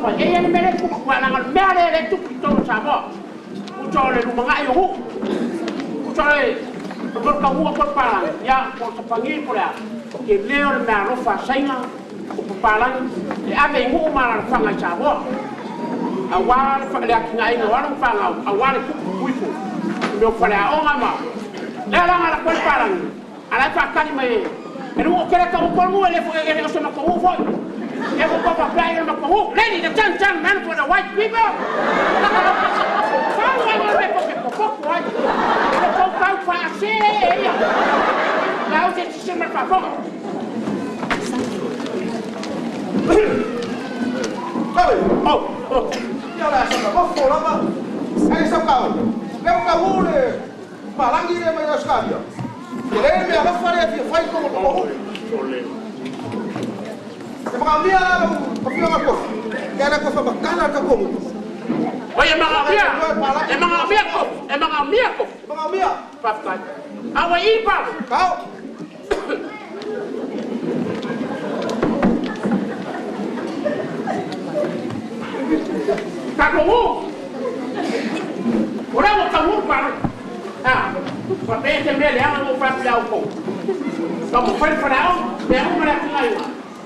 pa e ele mere ku kwa na mere le tu to sa mo u tole lu manga yo hu u tole ko ka hu ko pa ya ko sa pangi ko ya ke leo le na ro fa saina ko pa la e ave ngu ma la fa nga sa mo awal fa le akinga ina wa fa nga awal ku ku fu me fa la o ma le la nga la ko pa la ala fa ka ni me e lu ko le ka ko mu ele fo ele so ma ko fo e ko pa pa ele ma ko lady the chan man for the white people fa wa ma me ko white ko pa fa se la o se se ma pa fo oh ya la sa ko fo la ma ai sa ka le ka hu le pa la ngi le ma ya ska ya le me ala fa le fi fai ko ko e mga mia ko fi ma ko kaya ko fa bakala ka ko oye mga mia pafkan awa ipa kau kamu orang mau kamu par pape temel yang mau paplau ko kamu farao dia mau melakukan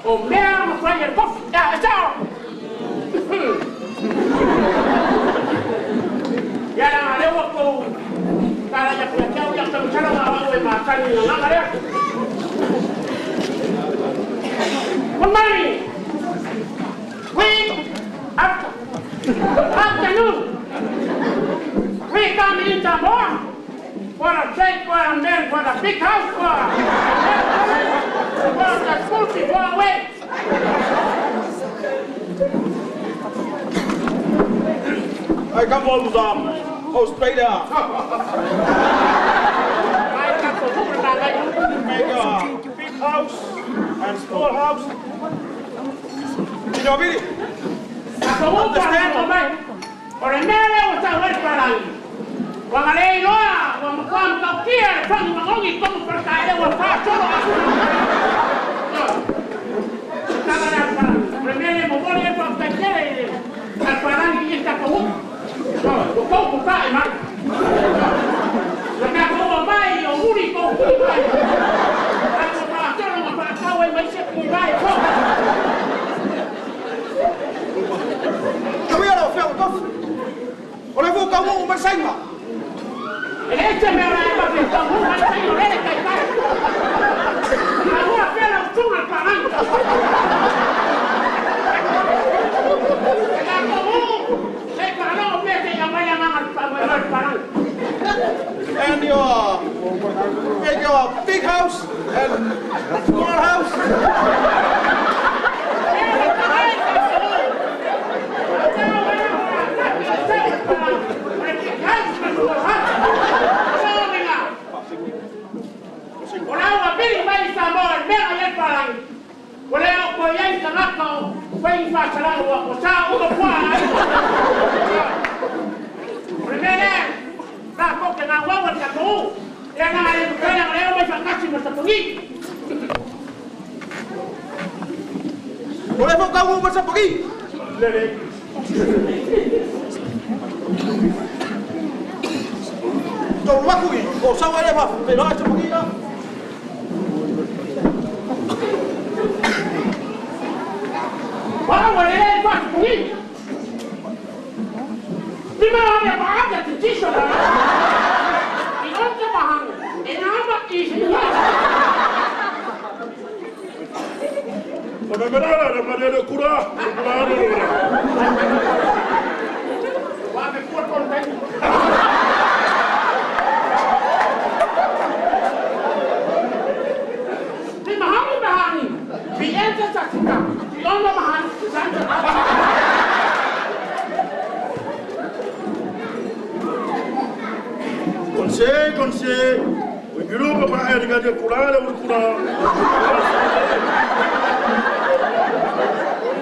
o mea ma fai el bof ciao ya la le wa ko kala ya ko ciao ya ta sala ma wa ma kan ni na ngare Morning. Afternoon. We come in tomorrow for a trade, for a man, for a big house, for the school people away. I come on, go straight out. Make a big house and small house. You know me? Understand? Or a man was a wet parang. Wangalay loa, wamakam kaukia, from Mangi come for Kaya or Pasto. Remember, Mongolia from Takere, and Parang in Takawu. So, the Coke will buy, man. The Nako buy, or Woody go buy. That's a Pasto, but how I might say we buy. Olha vou cá um marcelo. Esse é meu nome, mas então um marcelo ele cai cai. Agora pela turma parando. Ela comum, sei para não ver se amanhã não vai parando. And your big house and small house. Boleh mau kamu masa pergi? Jom aku ni, kau sama dia apa? Belok aja pergi dah. Wah, boleh pas pergi. Di mana dia pakai t-shirt? Di mana bahan? Enama t-shirt. Benar-benar ada dia kurang. Wah, berkuat konten. Di mana bahan? Biar tersaksikan. Di mana bahan? Konse. Begitu apa dengan dia kurang.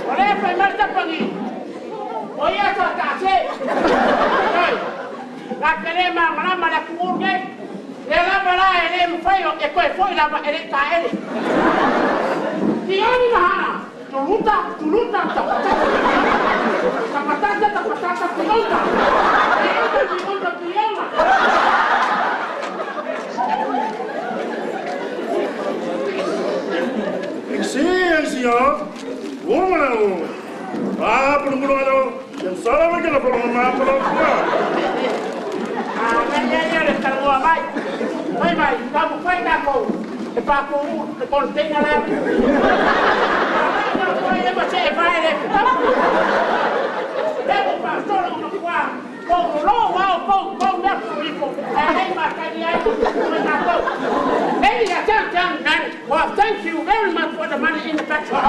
Oleh primer pagi. Oye esa case. La crema mana la kurge. Le la bala ele fayo e foi la ele caele. Tiani mahana. Tuluta. Tapatata pionta. Pionta pionta. Senhor, vamos lá, ah, por um lado, eu só não quero por uma mão por outro. Ah, ganha está boa vai. Vai, vamos vai dar com. É para com tem a leve. Não vai você vai leve. Deve passar no quarto. Com meu currículo. Aí marcaria aí. Ladies and gentlemen, well, thank you very much for the money in the petrol.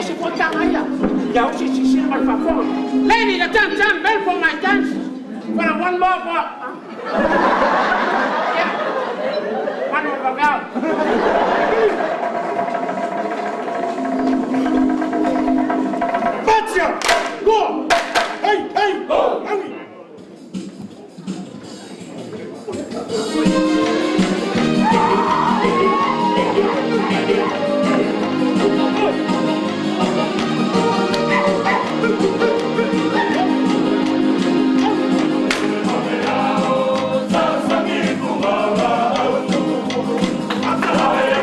Esse foi tamanho. Já o se mal favor. Ladies and gentlemen, bell for my dance. For one more for. Yeah. One more for Gotcha! Go! Hey! Go! Hey! Autalavou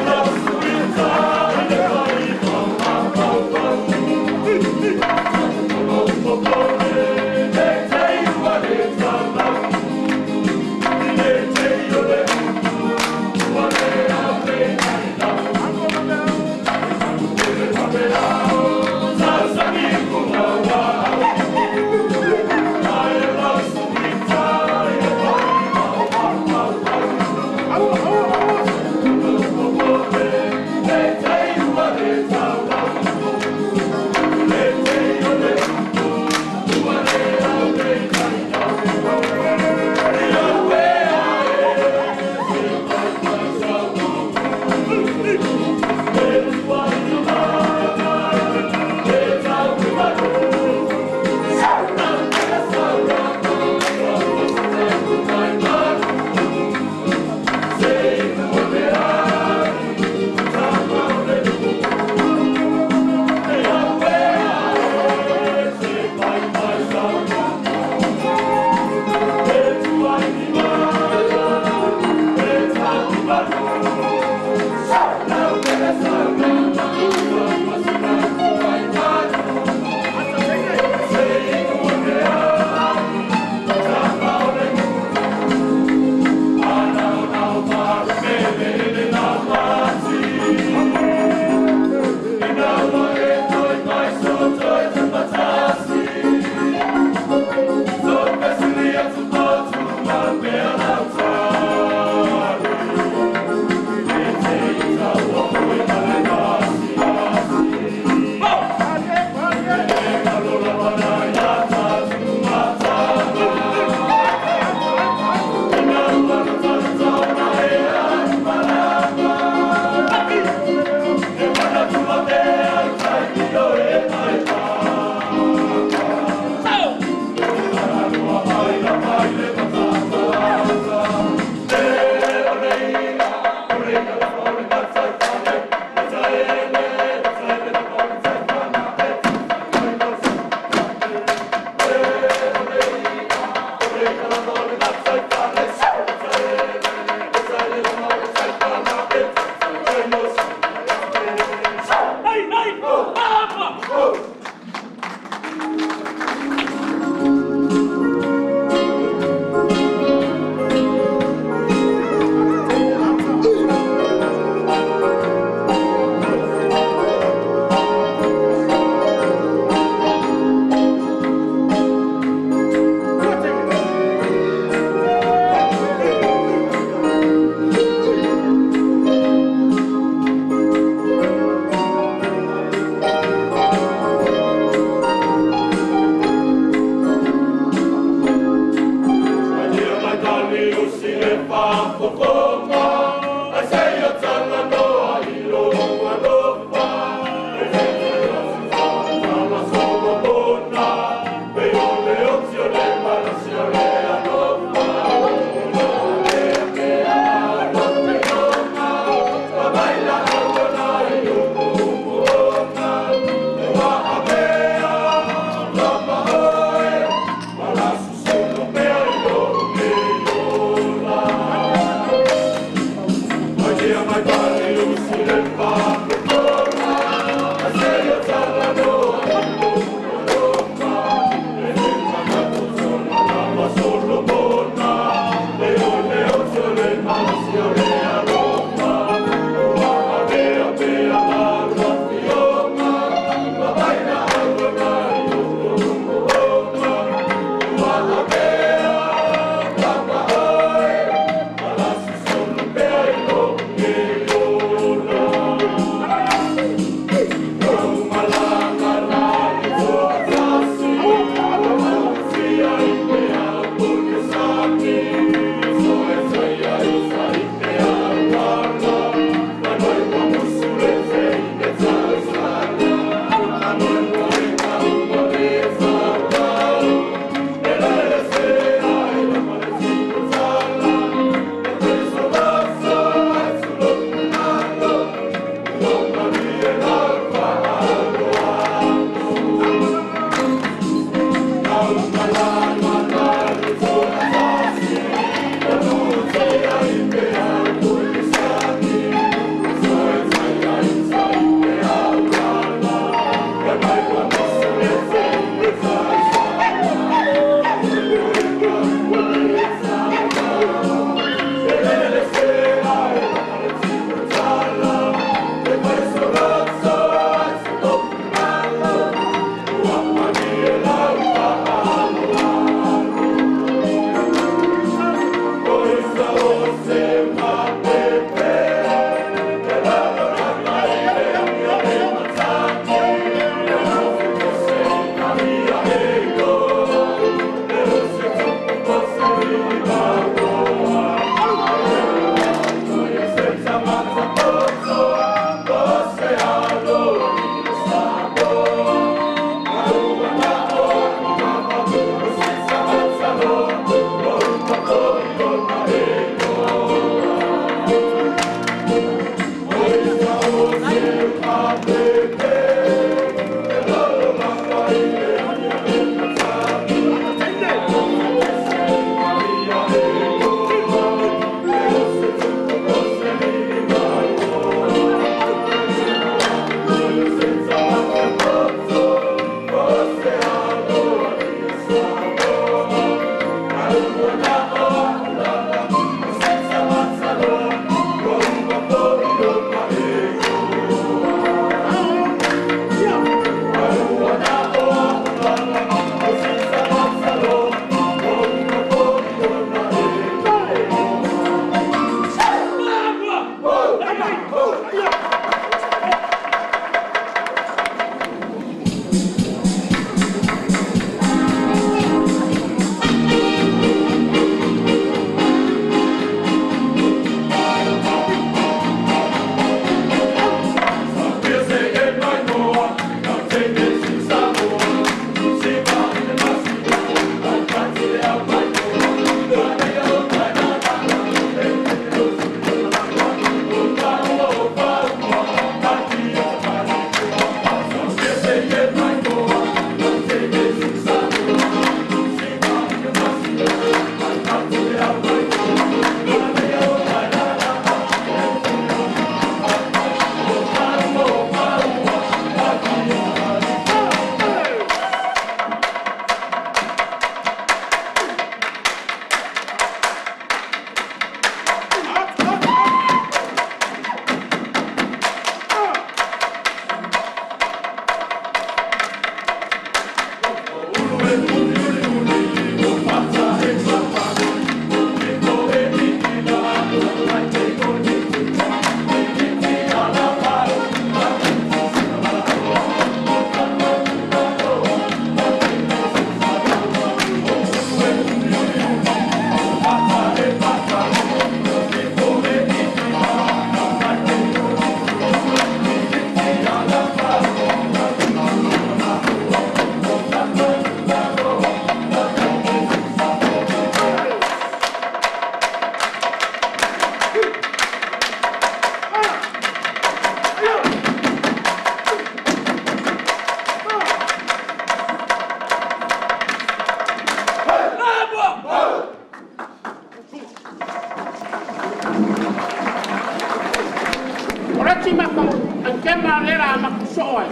kema lera makusoa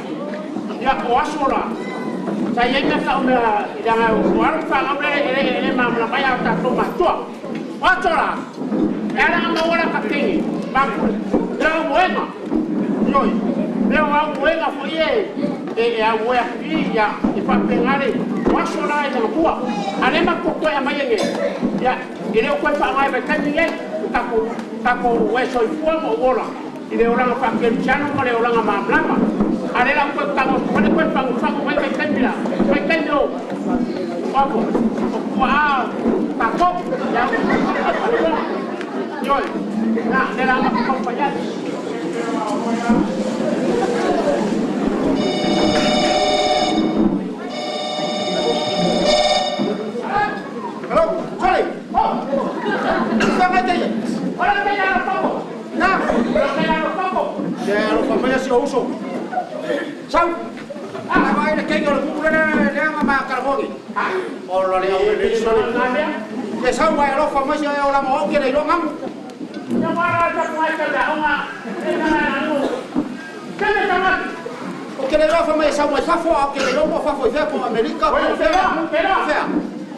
ya oasola saya ingat kau jangan orang faham ele mamla bayar tak toma tua oasola era mau orang katingi makul leo buena yoi leo au buena foi a U.F.K.S ya ipapengale oasola ina tua ale makoko ya mayenge ya ele ko fa mai bekangi tako weso ifua mo bola ile orang pakai channel male orang mamlama ada lang ko tamo ko pang may kanya may kanyo ako wow tako ya joy na nila makumpanya hello sorry oh sama aja orang kaya apa nah orang kaya apa ya lo pamaya si uso sao apa ini kayak kalau bukan dia nggak makan hoki kalau dia udah ya sao wae lo pamaya si orang mau oke deh lo ngam yang mana ada mulai kerja orang anu kena sangat oke deh lo pamaya sao wae fafo oke deh lo mau fafo ya po Amerika po ya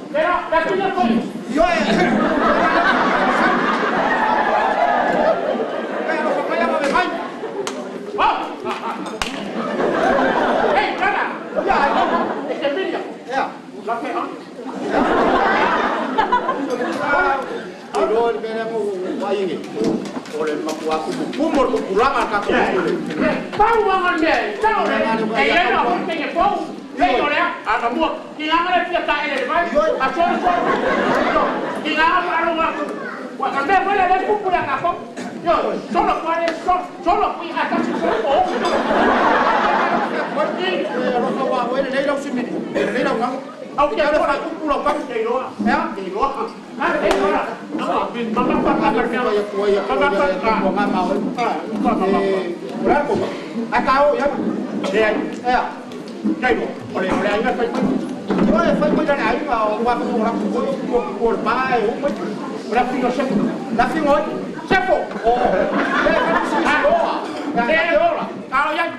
pero datinya koi yo lo pamaya mau main wow hey cara ya este video ya lo que ha Aduh, ini mau wae ini. Oleh maku aku umur kekurangan kata ini. Tahu banget deh, tahu deh. Eh, ya no, pengen tahu. Hey, oleh, ada buat. Kinangan dia tak ada, baik. Asal. Kinangan baru waktu. Wah, kan dia boleh ada kupu yang apa? Yo, solo punya atas solo. Rasa wae ini dah sini. Ini dah ngam. Oke, ada satu pulau kan di luar. Ya, di luar. Nah, di luar. Mengapa kabarnya? Mengapa nggak mau? Berapa? Tahu ya? Ya. Đây rồi, đây anh phải phải mới ra này mà qua một bài cũng mới là phi nó là phi ngồi xếp phục. Đây là cái đó à? Đây đó là cao nhanh.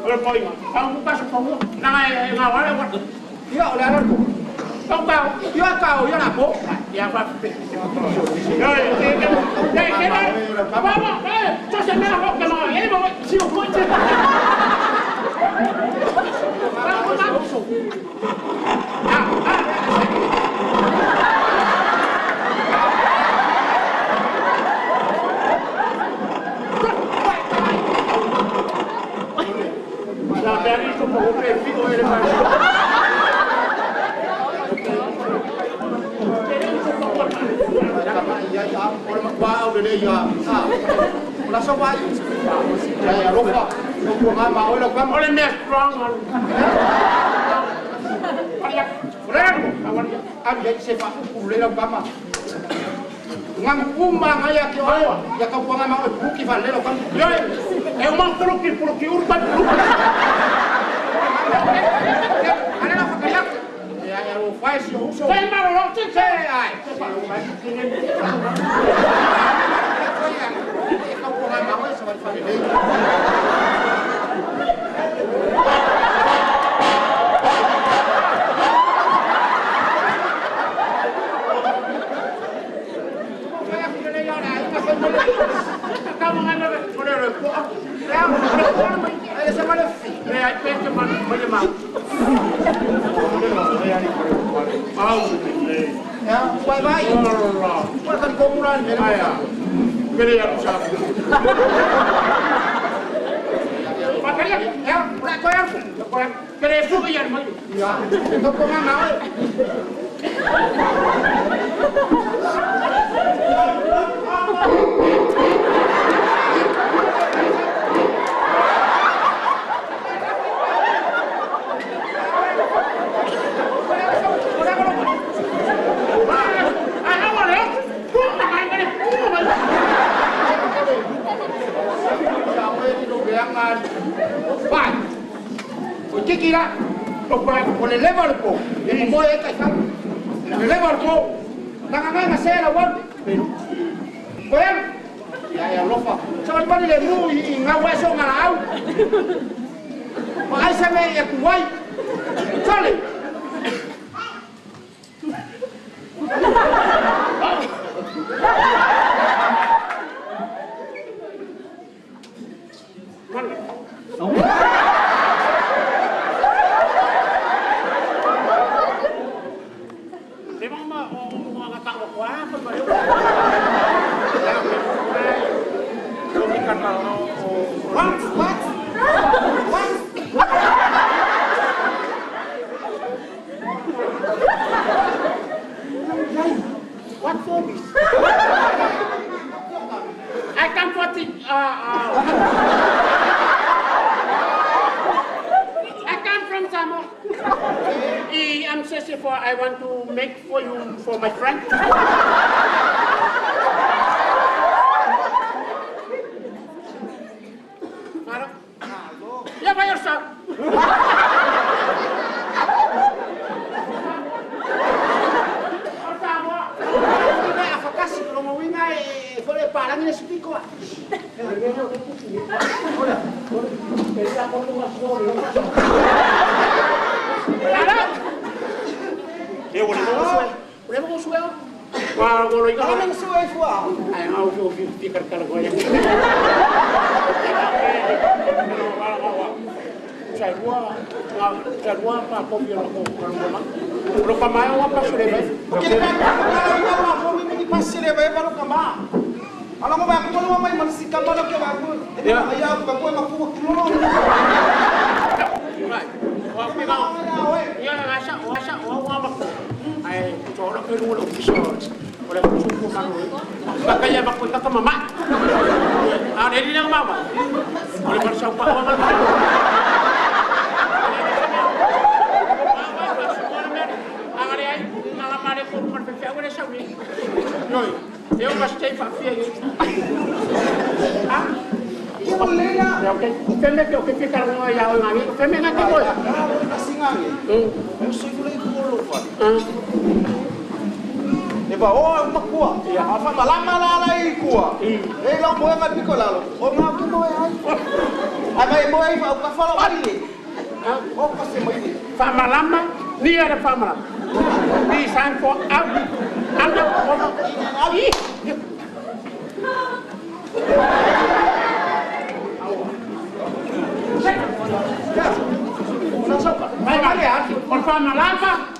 Rồi coi, không có không này ngào quá đâu. Yêu là nó không cao, yêu cao yêu là bố. Dạ vâng. Rồi, đây cái này. Vâng, đây, cho xem nào học cái này, em mà siêu khối chứ. Dari itu mau video ini mas. Ya ya, orang mau udah deh ya. Rasa wae. Ya lupa. Lupa nggak mau lo kan. Oleh mes strong. Banyak. Keren. Ada sepak boleh lo kan mah. Ngam kumbang aja kau. Ya kau nggak mau buki van lo kan. Yo, emang terus urban. Ada apa kayak? Ya ya lo faz yo uso. Saya mau lo cek. Ai. Kau nggak mau sama family. Kamu ngana boleh rekod. Ada sama lefi. Saya cuma menyemang. Ya, bye-bye. Allah. Bukan kumpulan Ayah. Beri yang sabu. Makanya ya, udah koyang. kerefu yang mana? Ya, kau nggak mau. Vai. O que kira? O le leva al po. E mo e ka. Le leva al po. Nanga nga sela won. Koyang. Ya ya lofa. Sa pa ni le mu i nga weso nga au. Ai sa me e kuai. Chale. What for this? I come for the, I come from Samoa. I'm searching for, I want to make for you, for my friend. Yeah, by yourself. Parang ini sepiko. Dia boleh mau suai. Wah, kalau ini kan Ang suway fuwa. ay mau pikir kalau gue yang saya gua apa biar aku orang rumah. Lu pamayo apa sudah baik. Kita kalau ikaw ako may pasire ba pero kama. Alam mo ba ako wala may mansikan ba ko ako. Ayaw ko ko makuha mo. Wah, pinang. Iya ngasa wawak. Ay, coba ke dulu bisa. Oleh suku malu. Makanya bakunta ke mama. Ada di nang mama. Oleh bersama mama. Eu gostei para filha. Ah? Ya oke. Femme que oke ficar no ya o ngi. Femme ngati boy. Kasingangi. Eu sei ko ko lo fa. Diba, makua. Iya. Apa malama lalai kuah. Lang mo nga piko lalo. Nga ko mo ay. Ay mo ay pa follow ali. Kasi mo ini. Fama lama, ni ada fama lama. Ni sign for out. Anda ali. Vai variar. Por fama lama,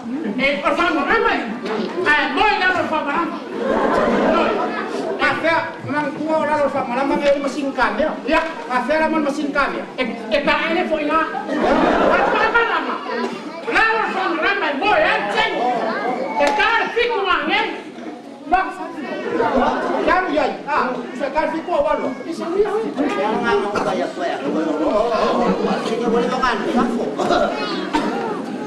por fama lama. Moi lá por fama lama. Café, nang kuah lalo sa malama may masingkan ya. Ya, Café naman masingkan ya. ele foi lá. Por fama lama. Lá por fama lama, moi ceng. Cara fica mangeng. Yan yay. Sa kalfi ko walo. Kaya nga ang kaya ko ya. Sige mo lang ano, sako.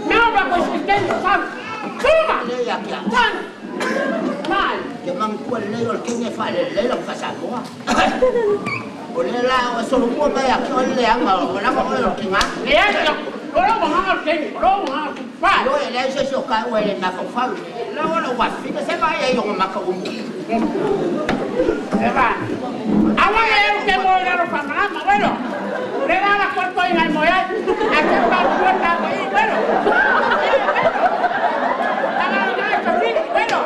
Não vai conseguir, sabe? Toma! Leyak ya. Tan! Mal! Kemang ko le yo ke ne fa le lang kasako. Ole la o solo mo ba ya ko le ang wala ko le kinga. Lihat, kalau mau ngerti, kalau mau ngerti, Lo ele se so ka o le na ko fa. La wala wa fi ka se ba ya yo maka umu. Eva. Awak yang ke mau lalu pameran, bueno. Rela la cuerpo en el moyal, aquí está el puerta ahí, bueno. Bueno.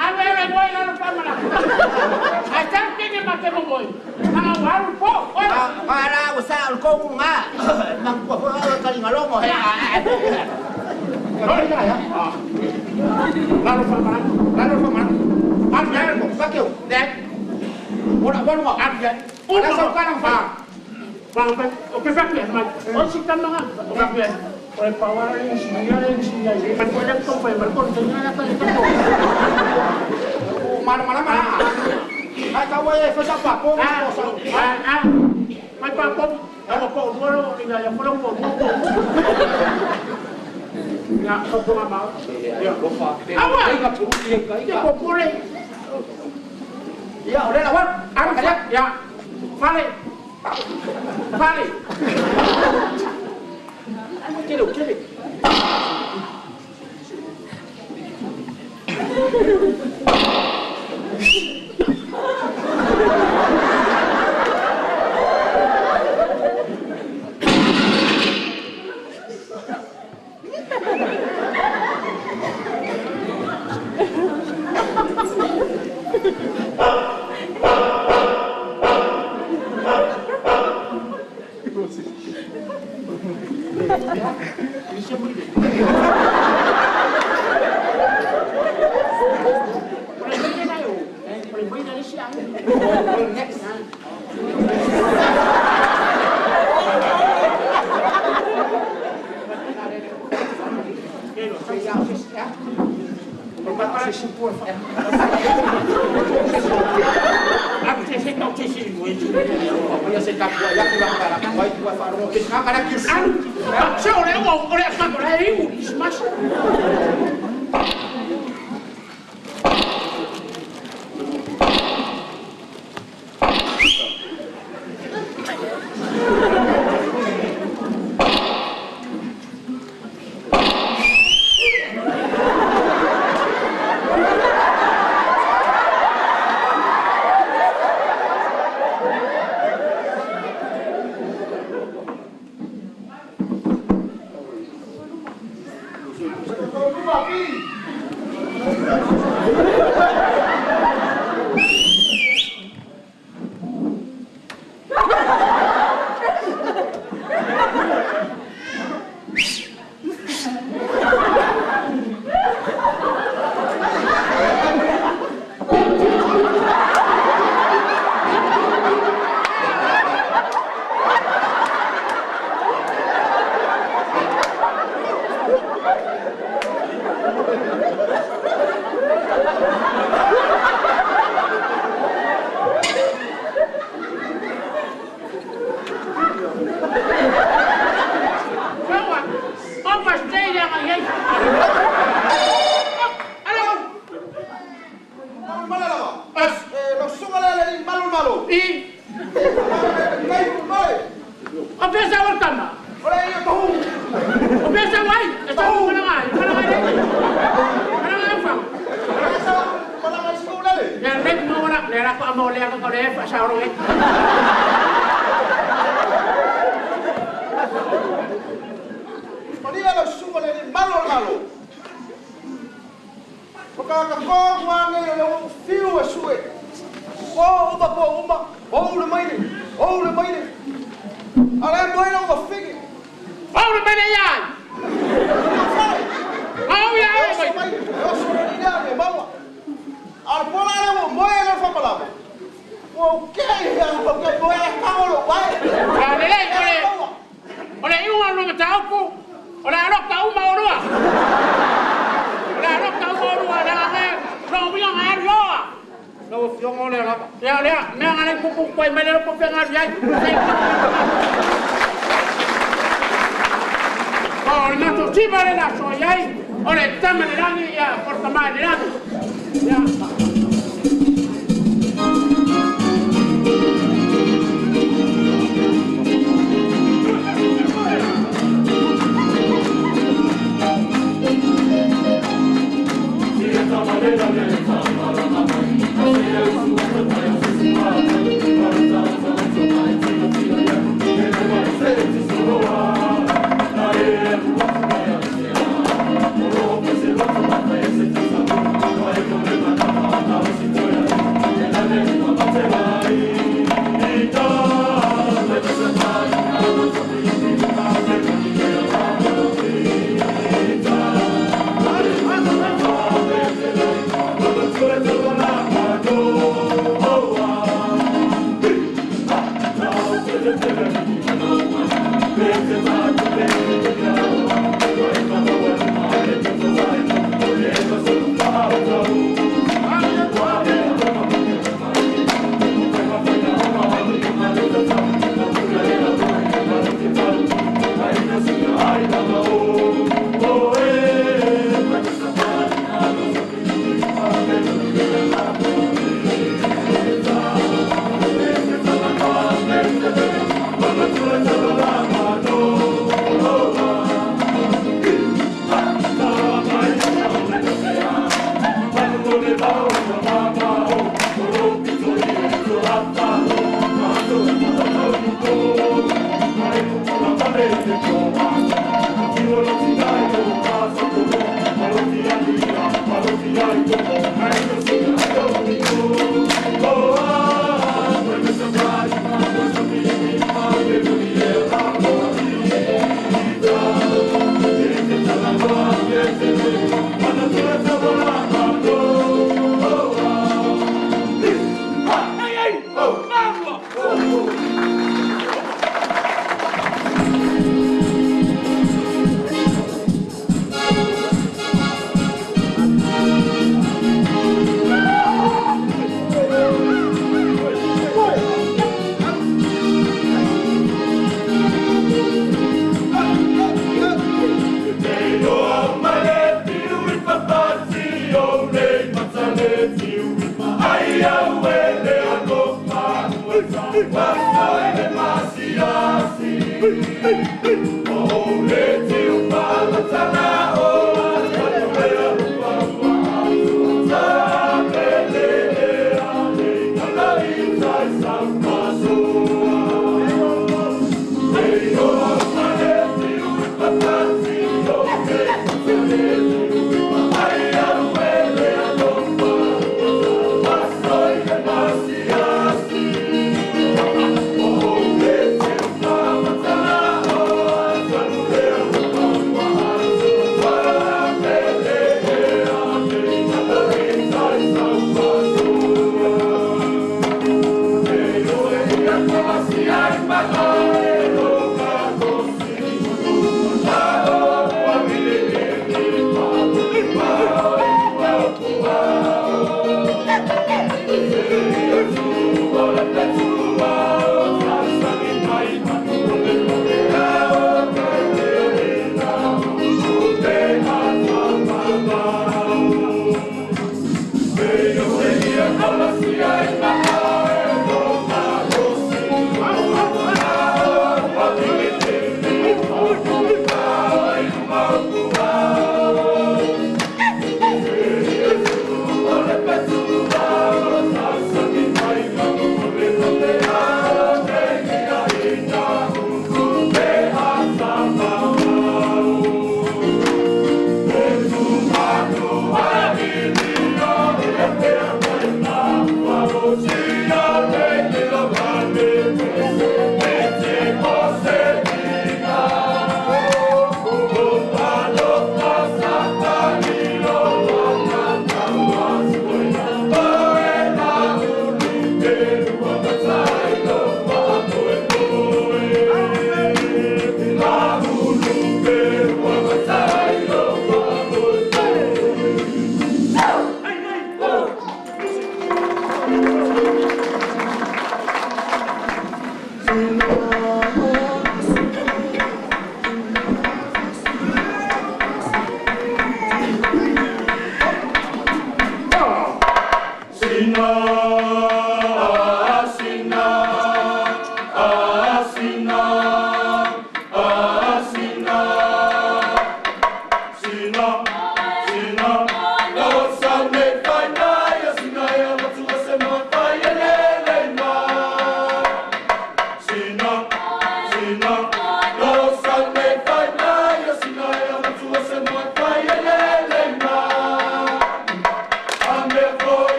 A ver, voy a lalu pameran. Acar tiene más que voy. Nang waru po. Para usal ko nga. Nang ko ka lingalongo he. Lalu pameran. Ambil mo, bakyo. Dek. Wala mo ambil. Wala sa kanang pa. Bang, oke bakyo. O sikan mga. Bakyo. Oleh pawarin siya. Pagkulang to pa, balkon na ka ito. Mana. Ay kaway sa pa ko. May papop. Ako po, duro, inaya ko lang po. Nga, ako po nga mga. Awa! Hindi ko puli. Ya, udah lawan. Ano siya? Ya. Mali. Kili.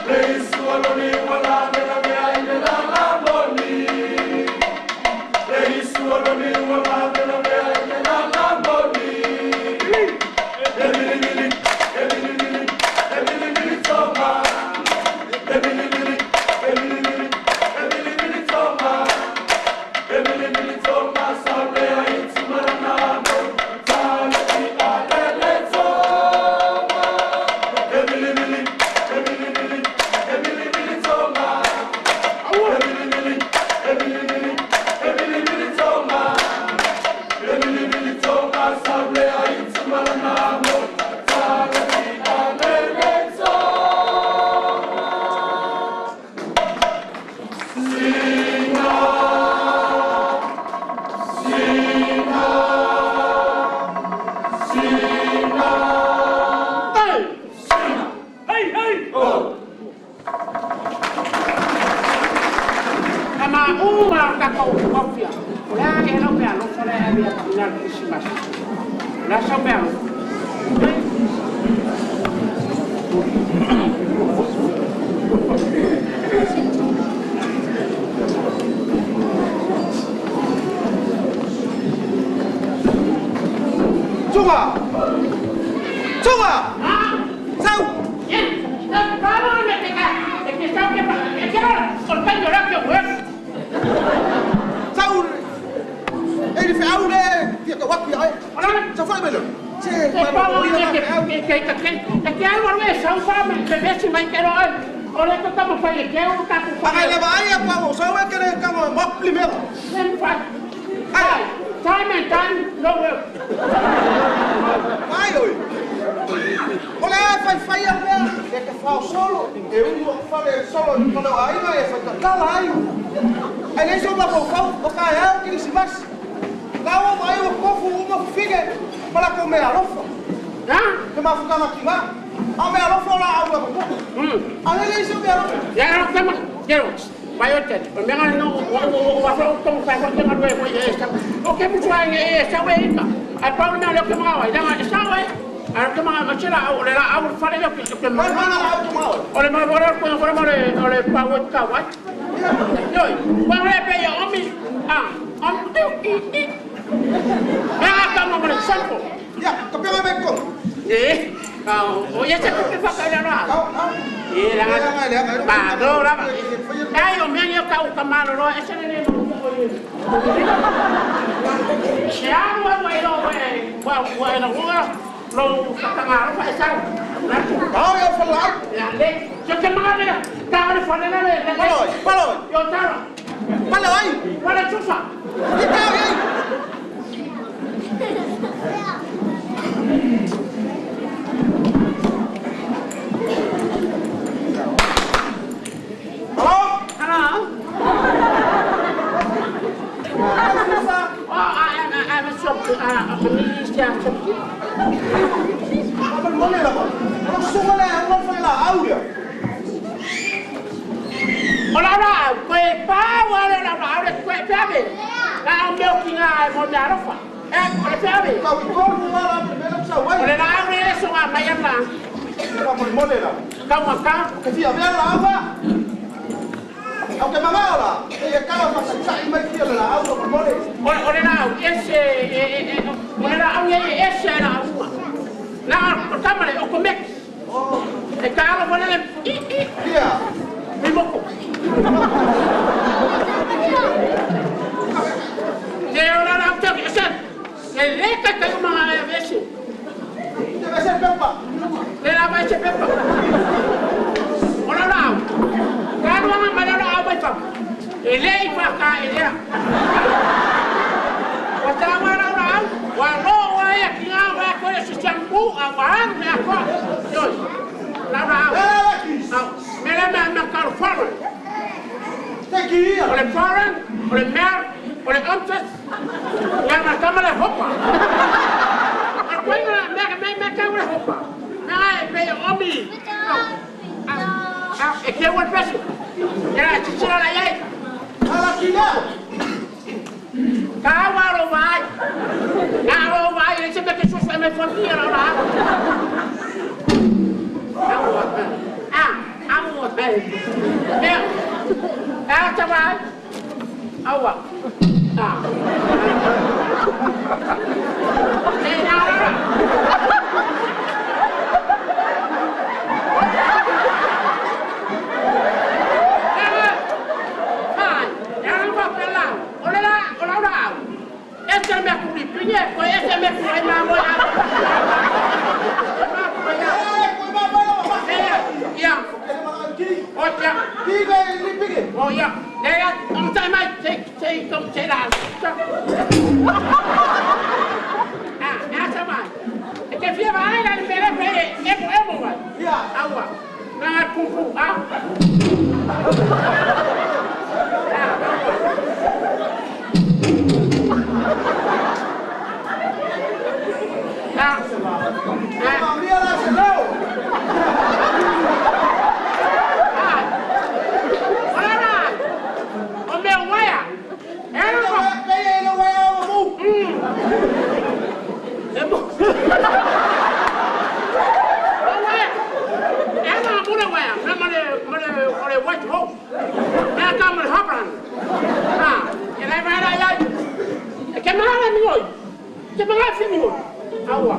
Leis, o aloni, o alame, uma kakau olha que não me alô só é minha final Christmas lá só me alô Tunga! Sao? Vamos, me pega. Es que está que quiero soltar llorar que huevo. Sao? Ele fez algo de que eu aqui aí. Olha, só foi melhor. que algo é só para me ver se vai querer. Olha que estamos fazendo que eu tá com. Pagai leva aí a pau, só é que ele acaba mal primeiro. Sempre faz. Ai, time não eu. Vai, oi. Olha, faz né? É que faz solo. Eu falei solo, quando aí vai fazer cala aí. Aí nem só vai voltar, o cara que se vai. Lá vai o copo uma figa para comer a rofa. Hã? Que vai ficar na quina. A minha rofa lá água. Aí nem só minha rofa. Já não temos, quero. Vai hotel. O meu não, o afro tão faz o que não vai esta. O que muito vai esta aí. A pau não é o que mal, já esta aí. A que mal tira, olha lá, eu falei que Vai lá o mal. olha mas agora quando agora olha pau o cavai. Oi, quando é bem homem, como por exemplo. Ya, kapela beko. Oye, se te fue a caer ahora. Ay, yo me han ido a camaro, no, ese nene no. Ya, bueno, lo sacaron para echar. Ah, eu falar. Yo que más le estaba de fuera de. Falou. Yo estaba. Falou aí. Para chufa. E tá aí. Hello. I'm a minister. Olha lá. Não sou não foi lá, áurea. Olha, foi pau, olha, foi pebe. Lá o meu que na montaram fa. Olha pebe. Kau ikut lá primeiro que saiu. Olha lá, olha isso lá, vai lá. Kau molhe lá. Calma, calma. Que via lá água. Ao que mamá lá. E cara passa sai mais que lá água molhe. Olha lá, olha lá, esse era a rua. Lá, câmera, o como é que? É cara, olha lá. Dia. Mimoco. Olha lá, ele que tem uma vez. Deve ser pepa. Ele vai ser pepa. Olha lá. Cara, olha lá, vai para. Ele vai cá, ele é. Você vai lá, o vai aqui, vai coisa se chamou, agora não é agora. Lá. Melhor caro fora. Tem que ir. Olha fora, olha mer, olha antes. Já na câmera roupa. Agora minha câmera roupa. Ai, veio homem. É que eu vou fazer. Era tira lá aí. Ela aqui não. Calma, vai. Ele sempre que isso foi minha família lá. Amor. Ela tá vai. Aua. Esse é meu curipinho, esse é meu curipinho, oh yeah, I'm saying my say come say that. Essa vai. É que via vai lá no meio é vai. Yeah. Água. Não é pum, Maria lá chegou. Olha lá. O meu vai mahal ni oi. Te mahal ni oi. Awa.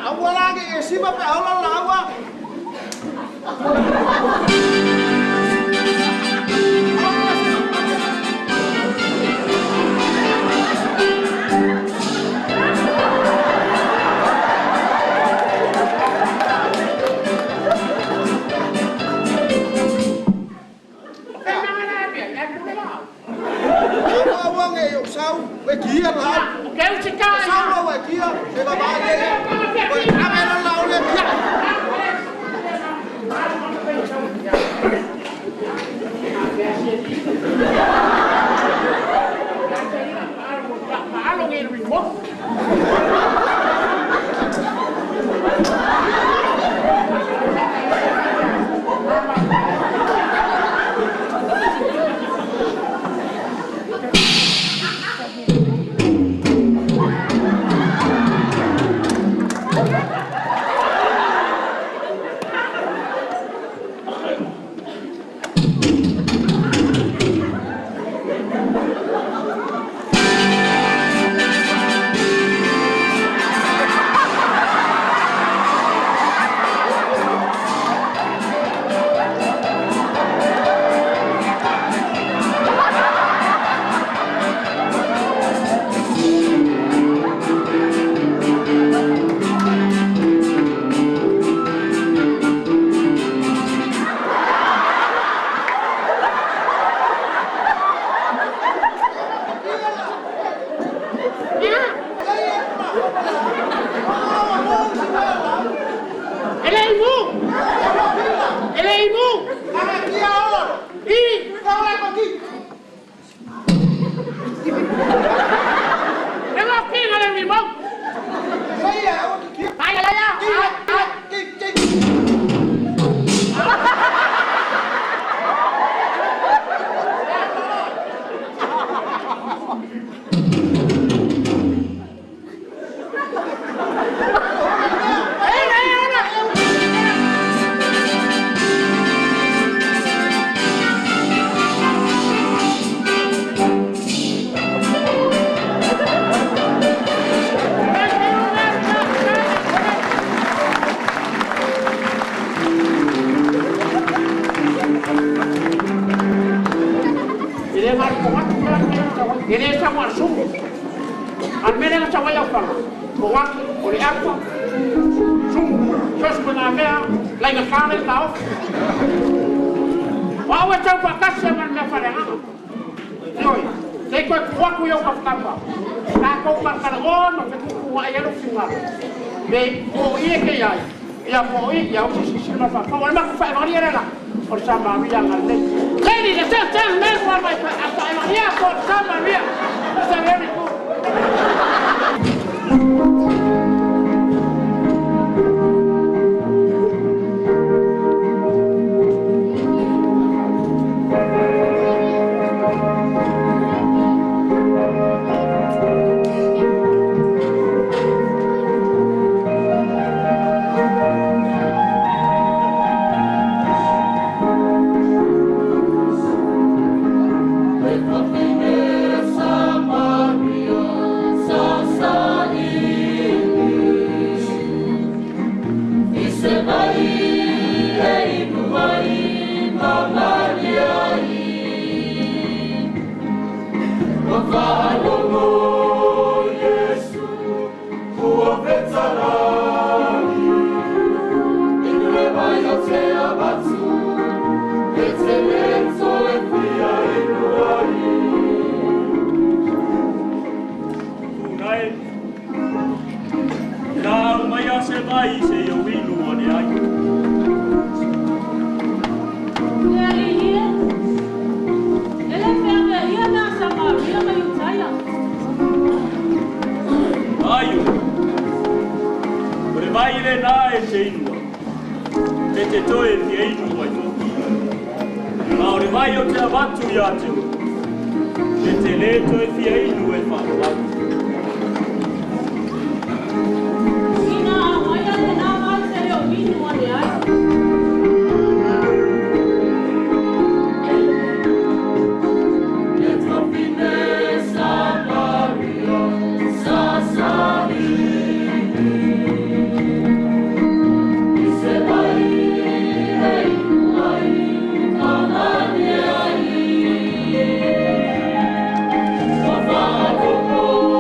Ông qua la cái gì mà phải ông lo lắng quá. Ele é imu! Ele é imu! Ih! Eu não quero ele é irmão! Ai, ai, ai! Ele sama sumu, almena na sawa yaufala, mowaki ole apa, sumu, sos pena mea, lainga kare tau. Wawe tau pakasi man mea fare hanga. Yoi, te koe kuaku yau kafkapa, ka kou karkaragon, ma fetuku wa ayaru finga. Me o ie ke iai, ia po i, ia usi sisima fa, fa wale maku fa emari erela, or sama wia ngalne. Lady, the ten men were my Maria for San Maria. It's a very cool. Tuiātaga, te le toi fiei no e whakawau. Ina mai ate nā mai te reo minu ane ai. Oh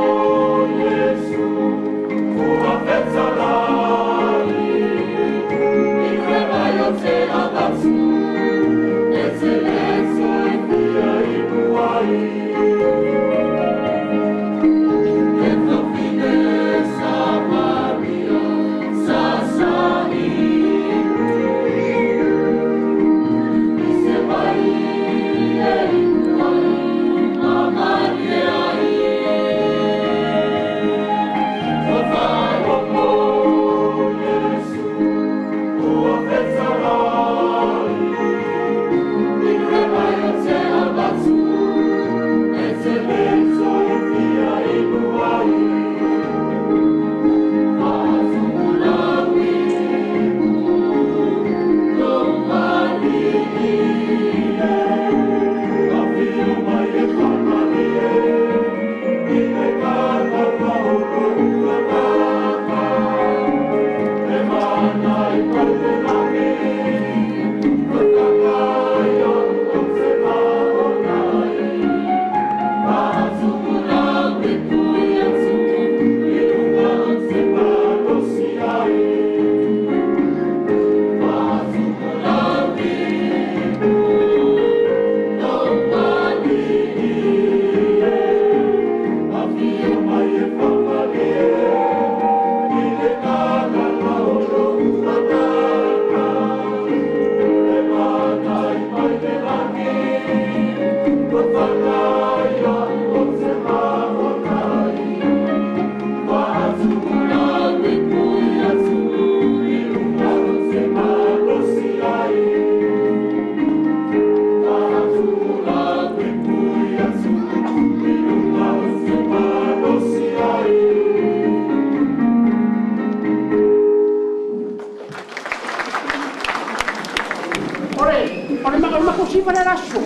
ma kusi pada rasu.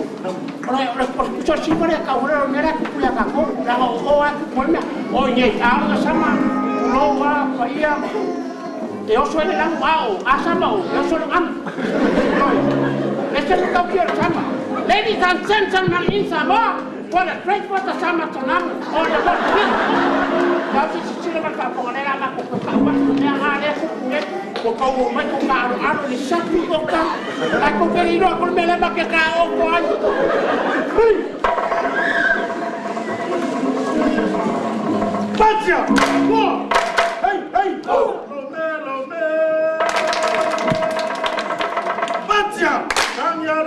Ora kusi si pada kau ora merah kuliah kau. Ora o aku punya. Oh nyai tahu sama. Loa paia. Eu sou ele lang mau, asa mau, eu sou am. Esse é o que eu chamo. Ladies and gentlemen in Samoa, what a great what a summer to nam. Oh, the God. Now this is still about for an ela ko ko ka wa ko ya ha le ko ko ko ko mai ko ka aro ni sapi ko ka. Ako querido ko me le ba ke ka o ko ai. Patia! Boa! Hey, hey! Oh! Patia! Tanya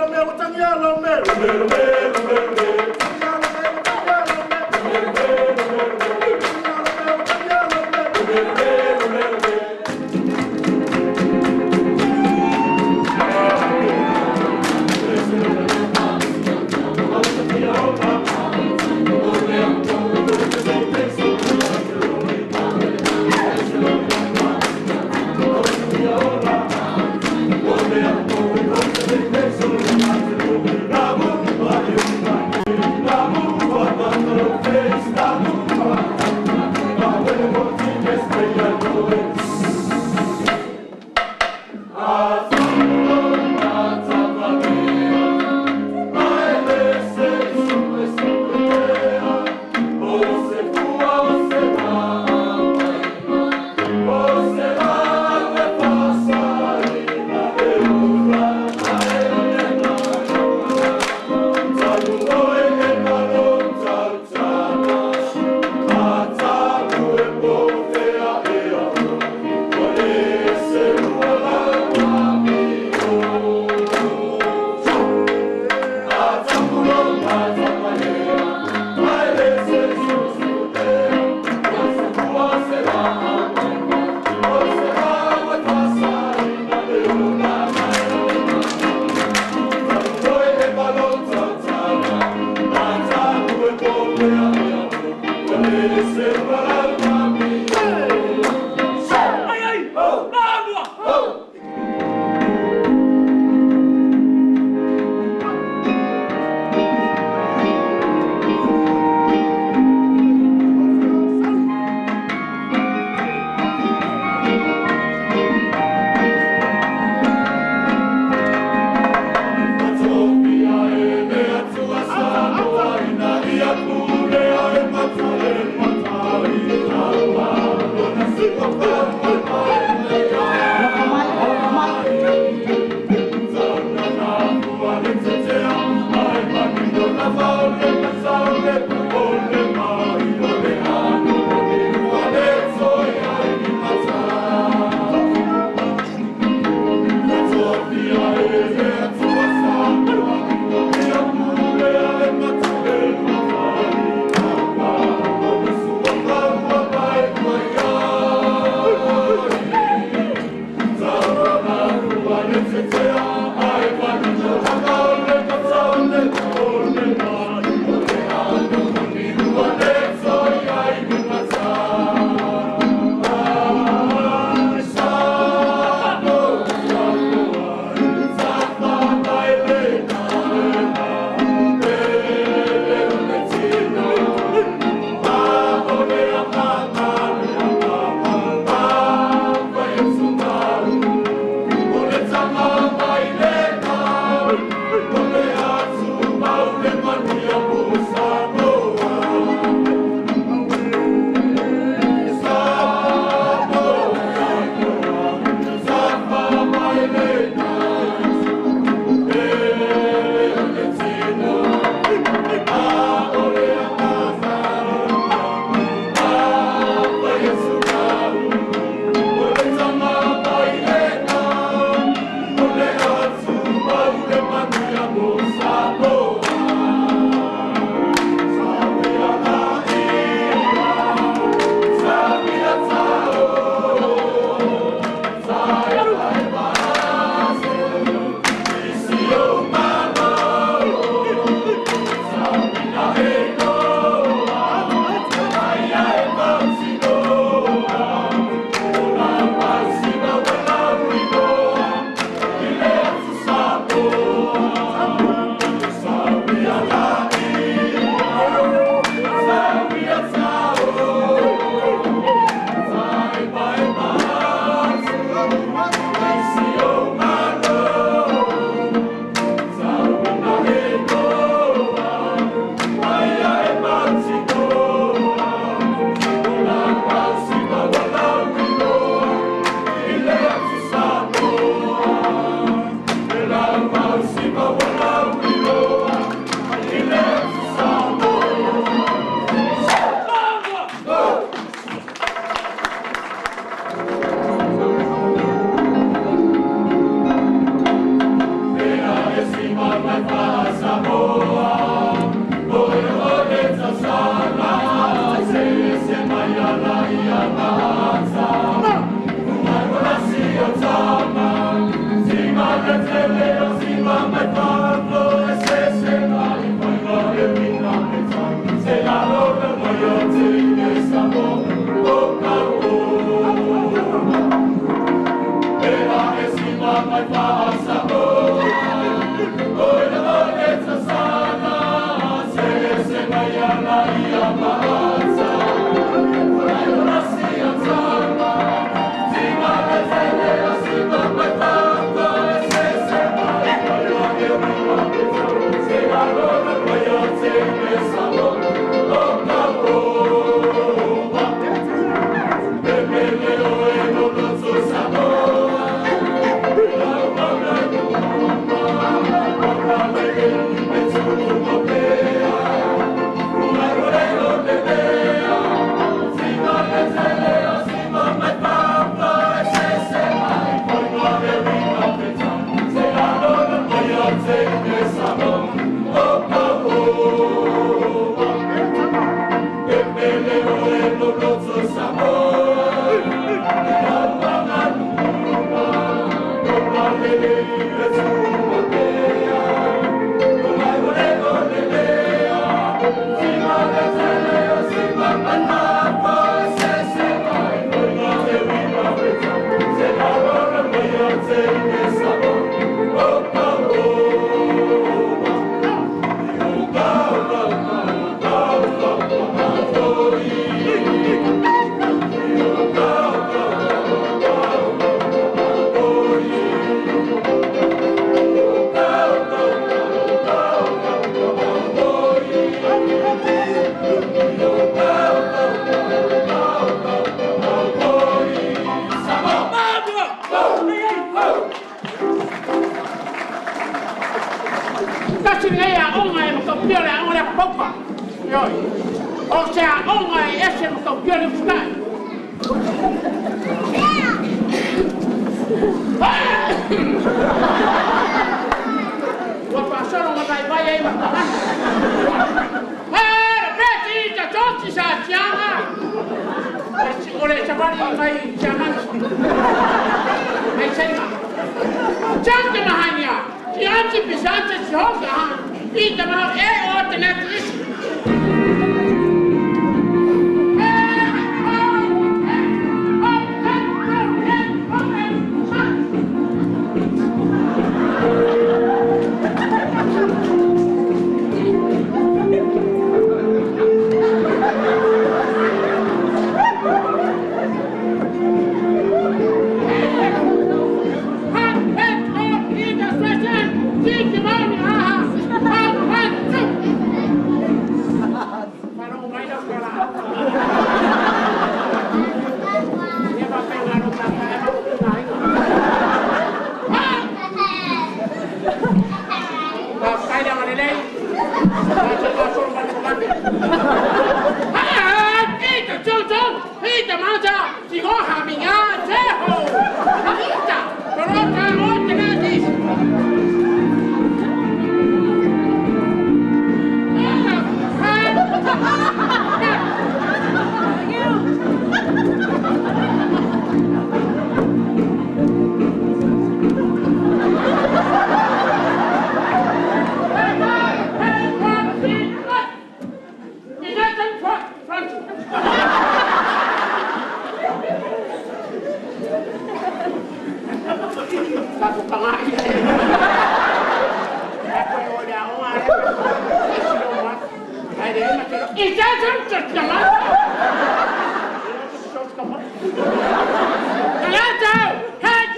Tuiātaga,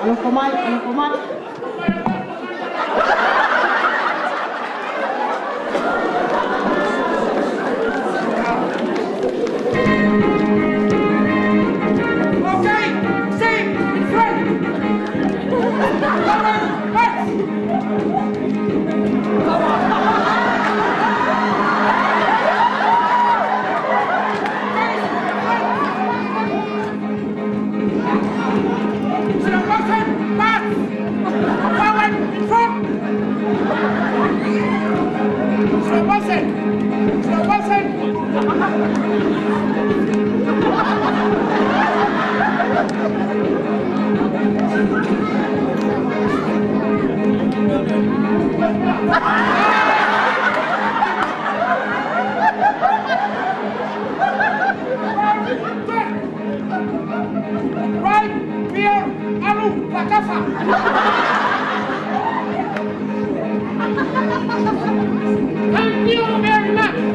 Thank you very much.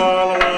Autalavou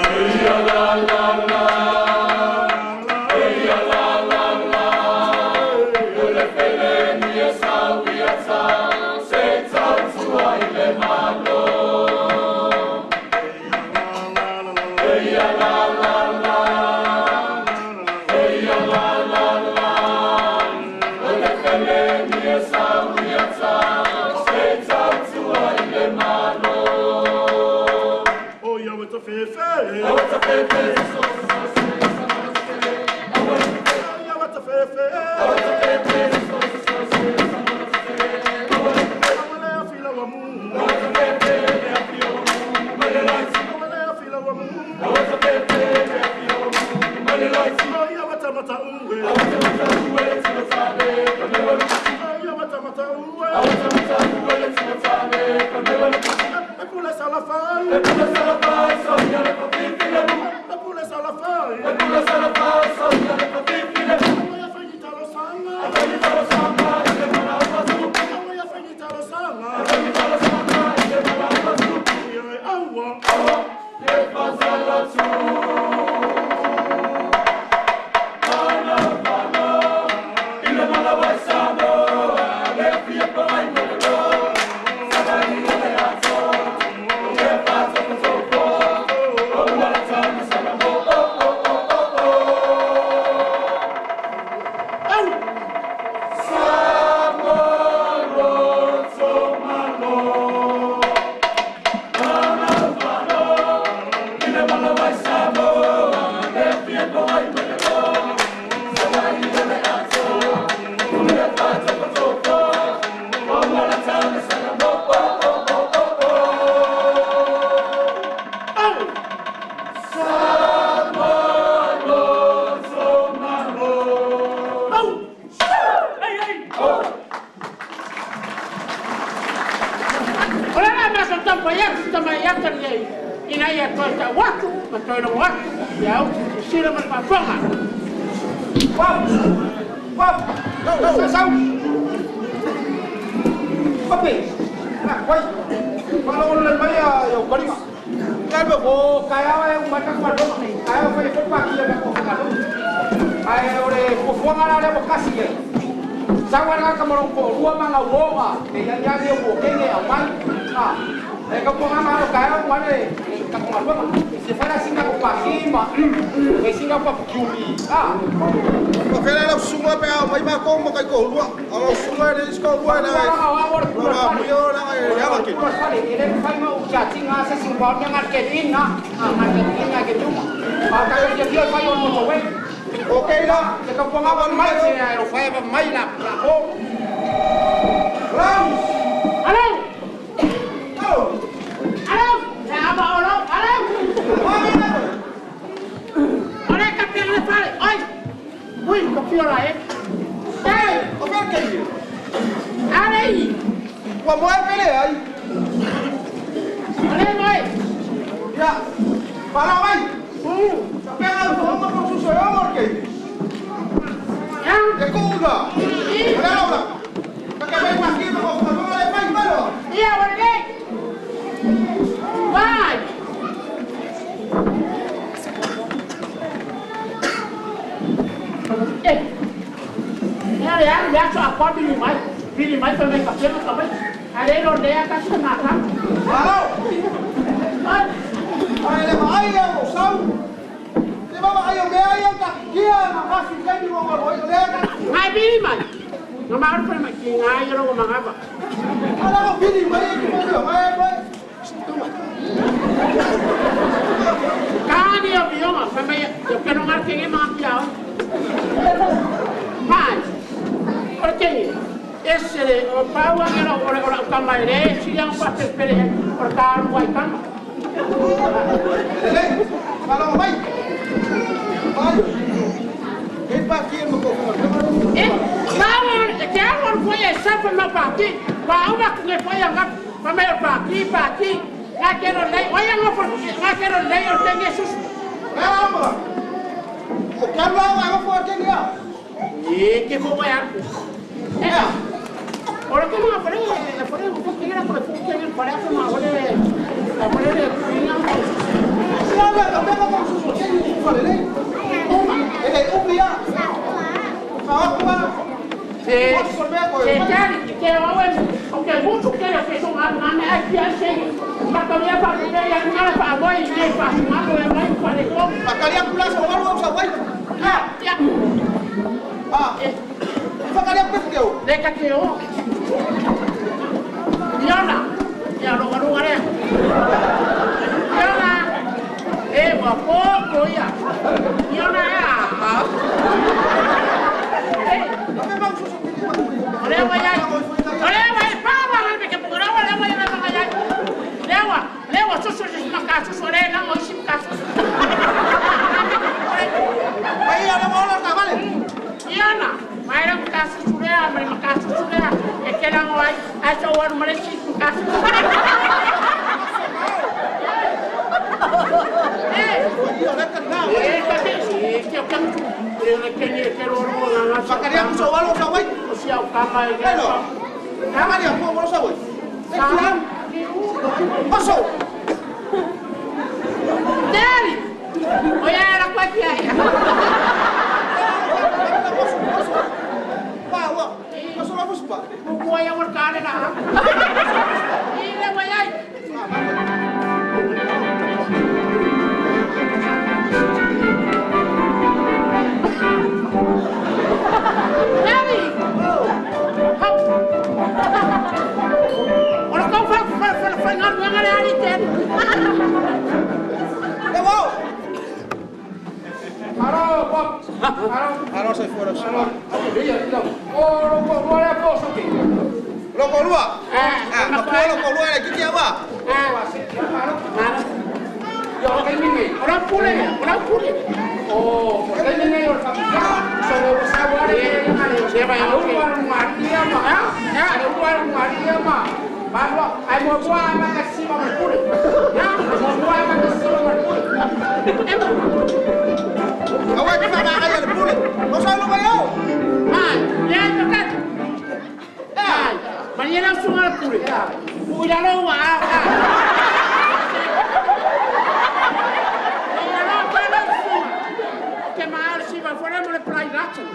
Lewa, susu di sini kasus, orang orang isi kasus. Aso war Malaysia. Kasi siya kan kaya orang Maka dia aku coba lo sawai. siya kamay Ano? Nama dia aku mau sawai. Salam. Masuk. Dari. Oh ya anak lagi ya. Bawa. Masuk lapus pak. Gua yang berkada dah. Ini bayai. Dari. Orang kau fangar hari ten. Ya wow. Halo, Bob. Halo saya fuera. Dia bilang, oh, boleh bos oke. Lo keluar. Makanya lo keluar lagi dia apa? Ya orang ini, orang pule ya, orang pule. Oh, orang ini orang kapita. Soalnya bersawar ini. Siapa yang oke? Orang Maria mah, ya? Ada orang Maria mah. Bahwa, ay mau buat apa kasih orang pule? Ya, mau buat apa kasih orang pule? Awak kita nak ayat pulih. Lo selalu bayar. Ya makan. Banyak langsung ada pulih. Udah lo wah. Kemar sih, bapak mulai pelai racun.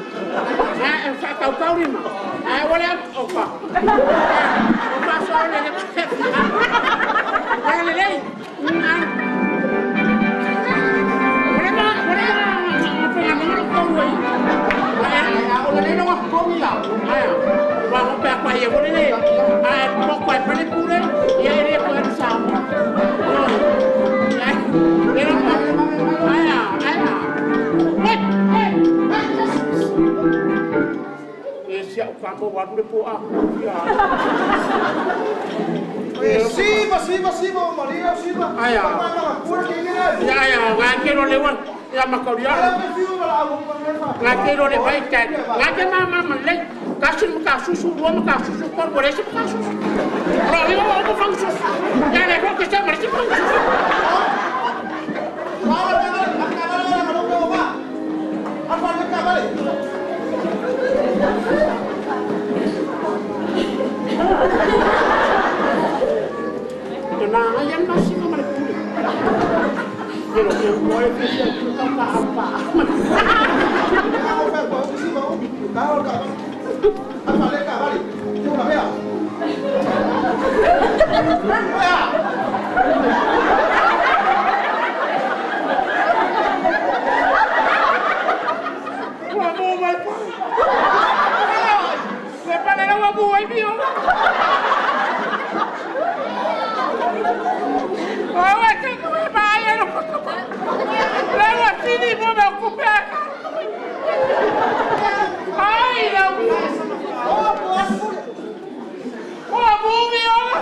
Kau ni mah. Boleh apa? Apa soalnya ni? Boleh ni. Siapa Maria siapa? Ayah. Ya, ngakiro lewat. Ya makaudian. Ngakiro le baik kan. Ngake mama melek. Kasus dua kasus kor boleh sih kasus. Kalau ini mau kasus. Ya lepas kita mesti kasus. Kenapa yang masih memerlukan? Yang boleh bisa kita apa? Lewat sini mau ocupar. Ai, não. Oh, bumi oh.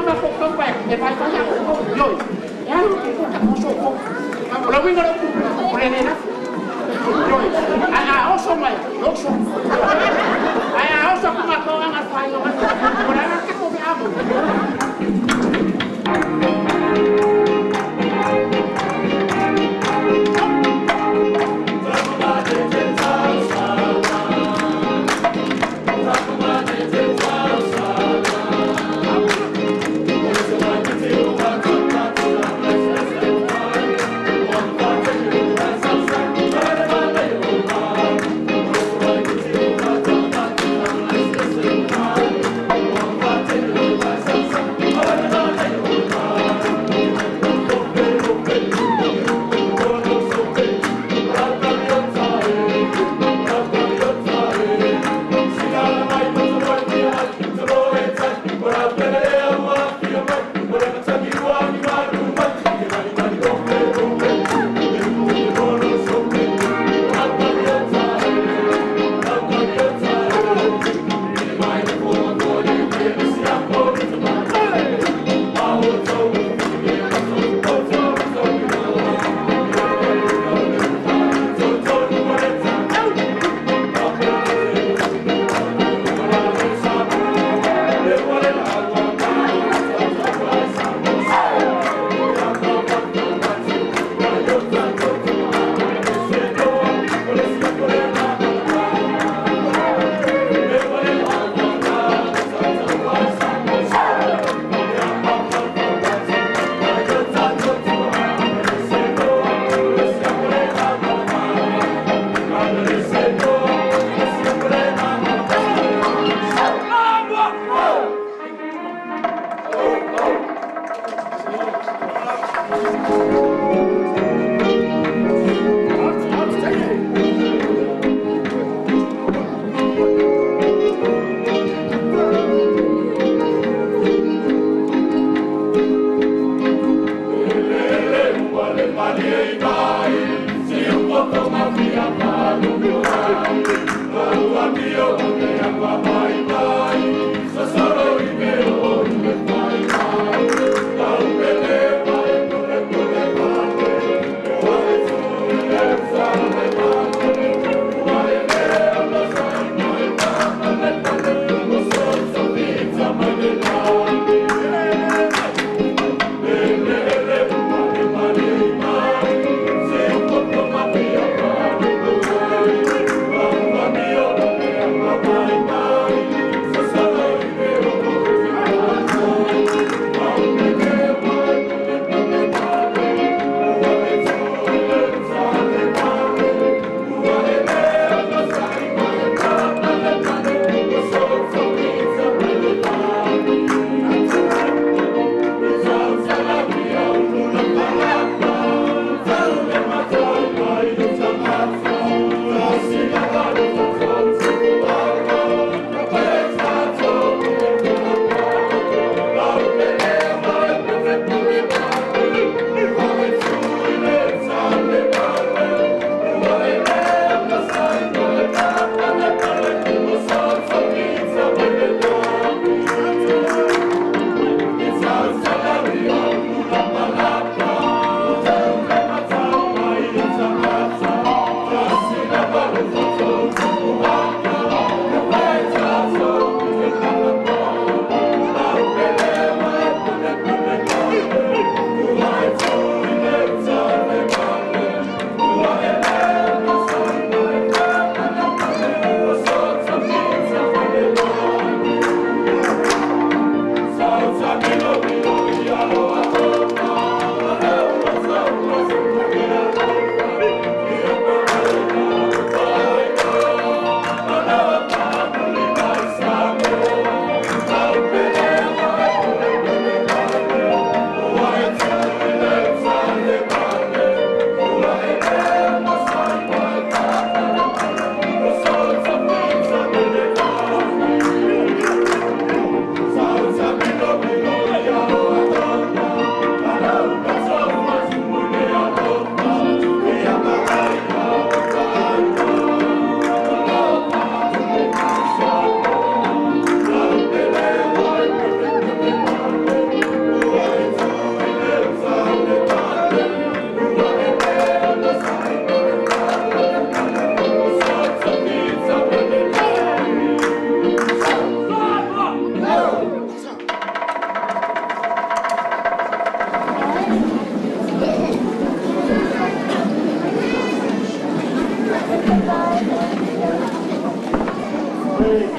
ma ko ko e vai fa ya ko yo ya no ko ka mo so ko lo wingo lo ko le na yo ana oso mai oso ana oso ma ko nga fa yo ko na ka ko be amo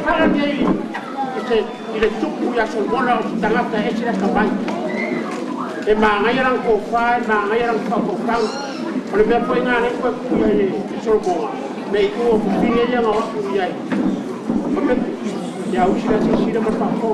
fala nei ile tupu ya solmona o tangata e sira kapai e mangai rang ko fai mangai rang ko pang ole me foi ngane ko ku ya solmona me ku o fine ya ngawa ku ya ya usira sira ma pa ko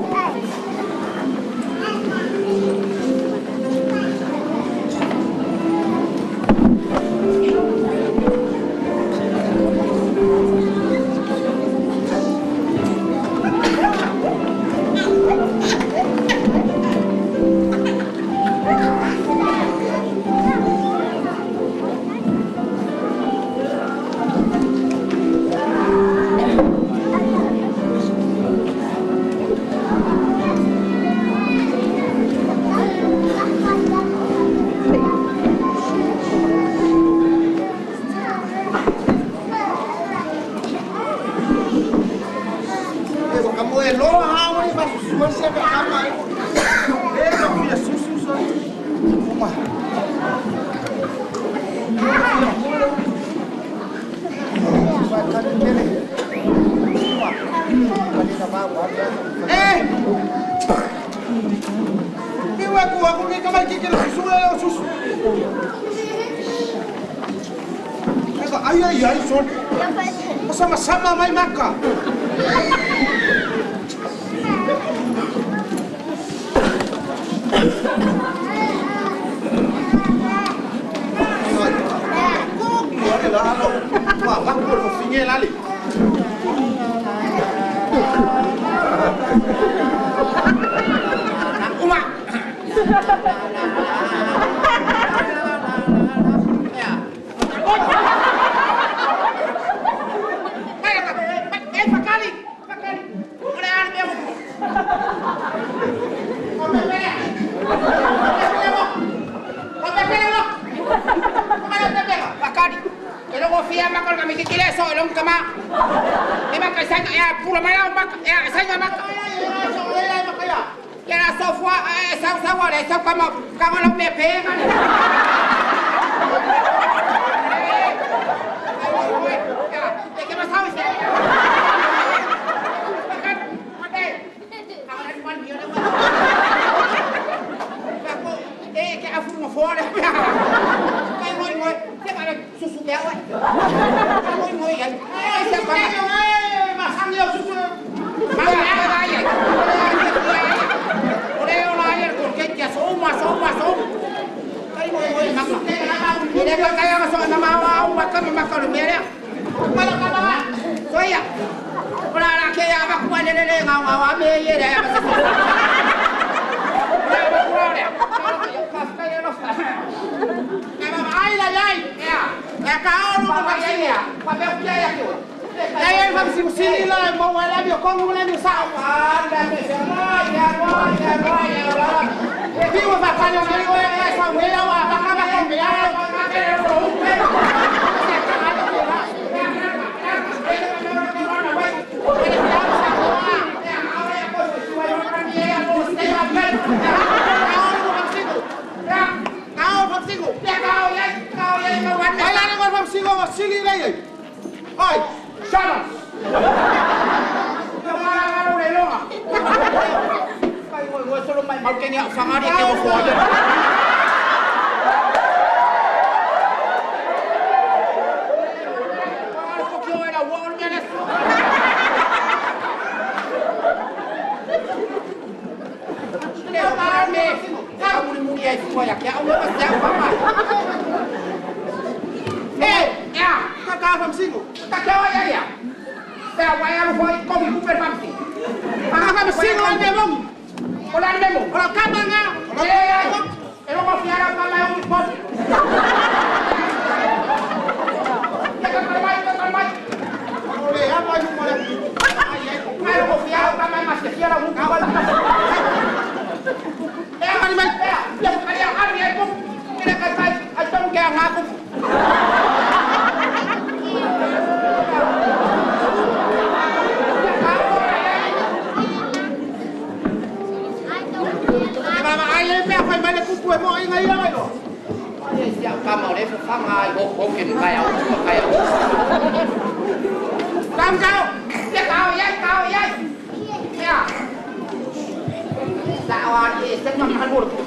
Sama-sama may maka. Làm sao? Cái tao vậy?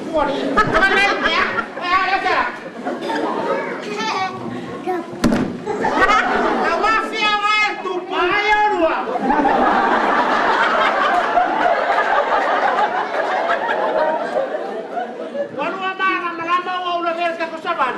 Pori. Mana ya? Ada. Mafia mai tu. Ayo dua. Wanu mana malama wa ulah verka kosaban.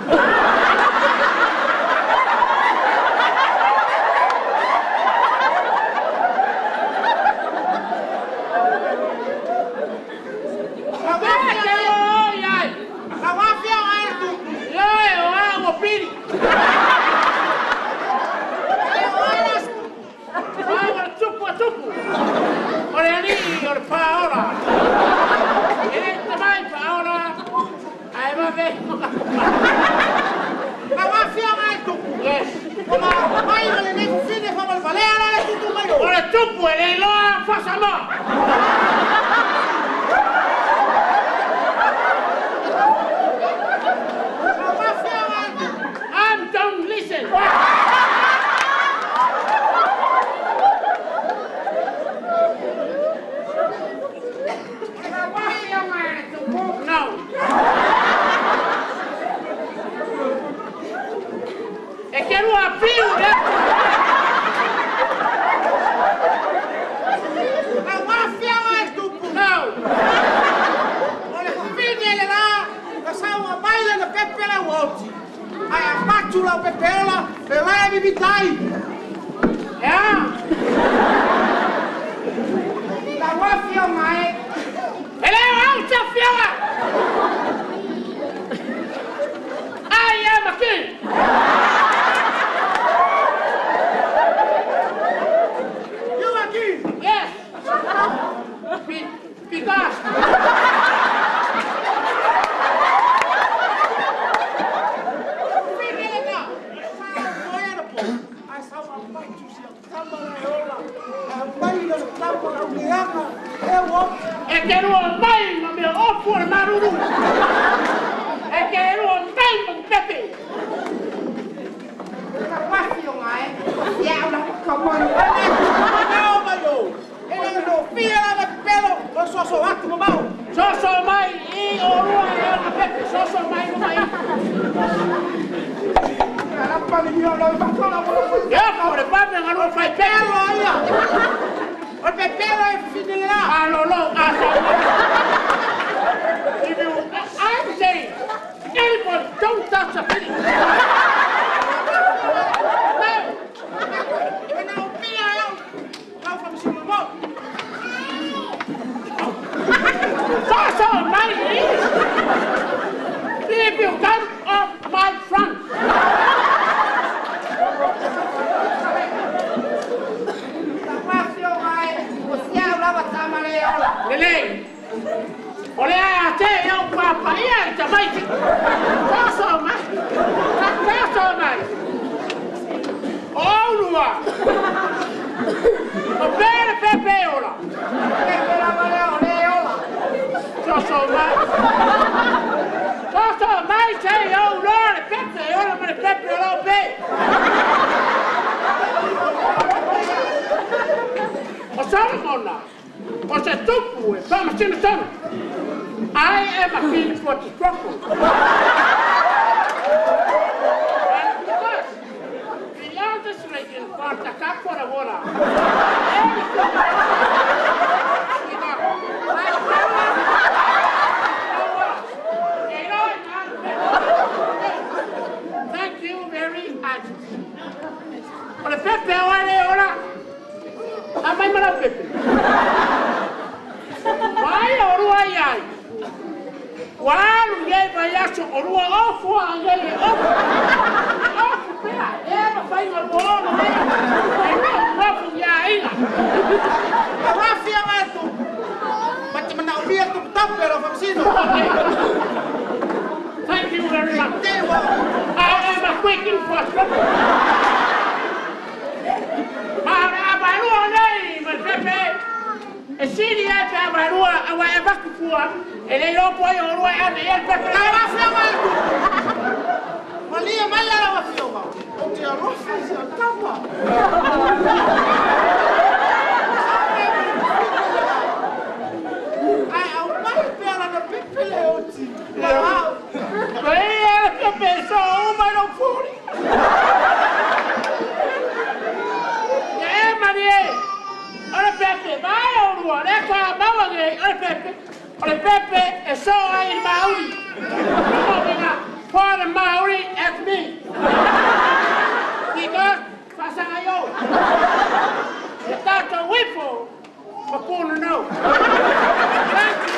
I am a king for the struggle. Thank you very much. Olha, Pepe, olha. A mãe mara Pepe. Vai, ai. Waru ngai vai aso orua ofu ngai ofu. Ofu pera, eba fai no bono nei. Ofu ya ina. Rafi amatu. Mati mana ubia tu tapero famsino. Thank you very much. I am a quick enforcer. Mara abarua nei, mas Pepe. E sini ebe abarua awa eba kufua. Ele não põe o ruim a minha perna. Não, filma. Malia, mas ela vai filmar. O dia não faz a cama. Ai, o pai pela na pepeleoti. ole Pepe e soa I Maori. For the Maori as me. Because pasanga yo. E tato wifo mapuno no. Thank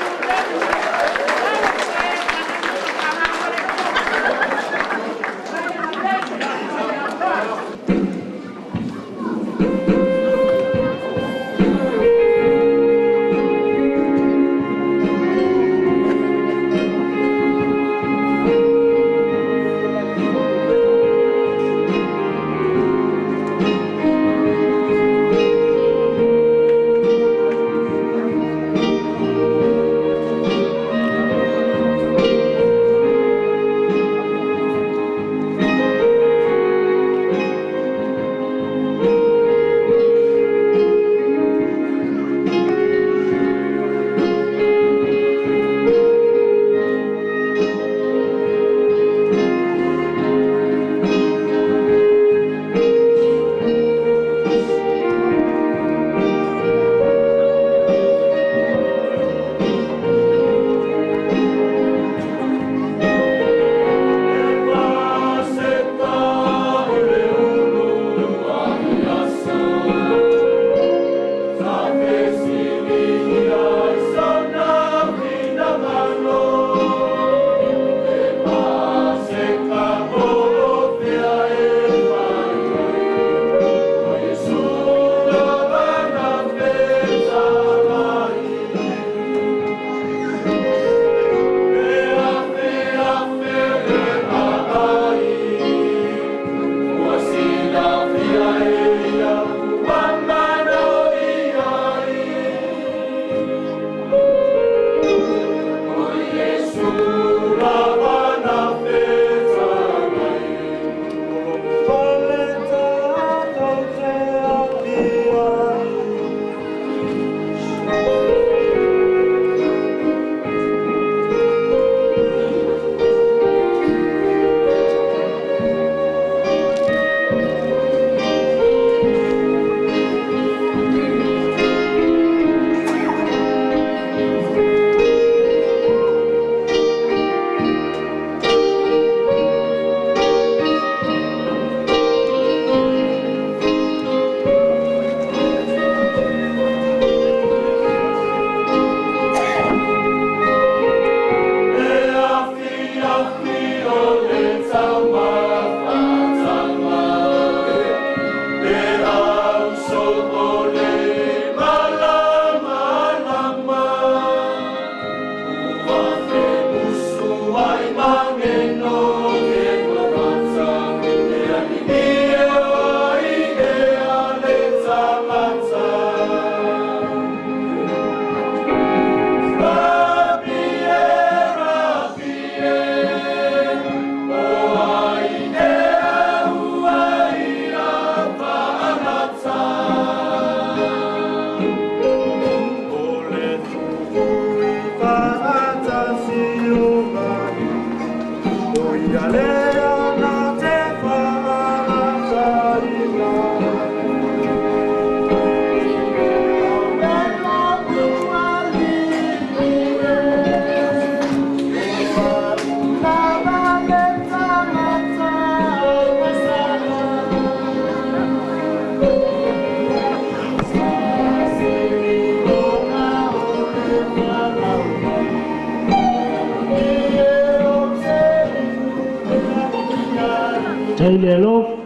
Autalavou.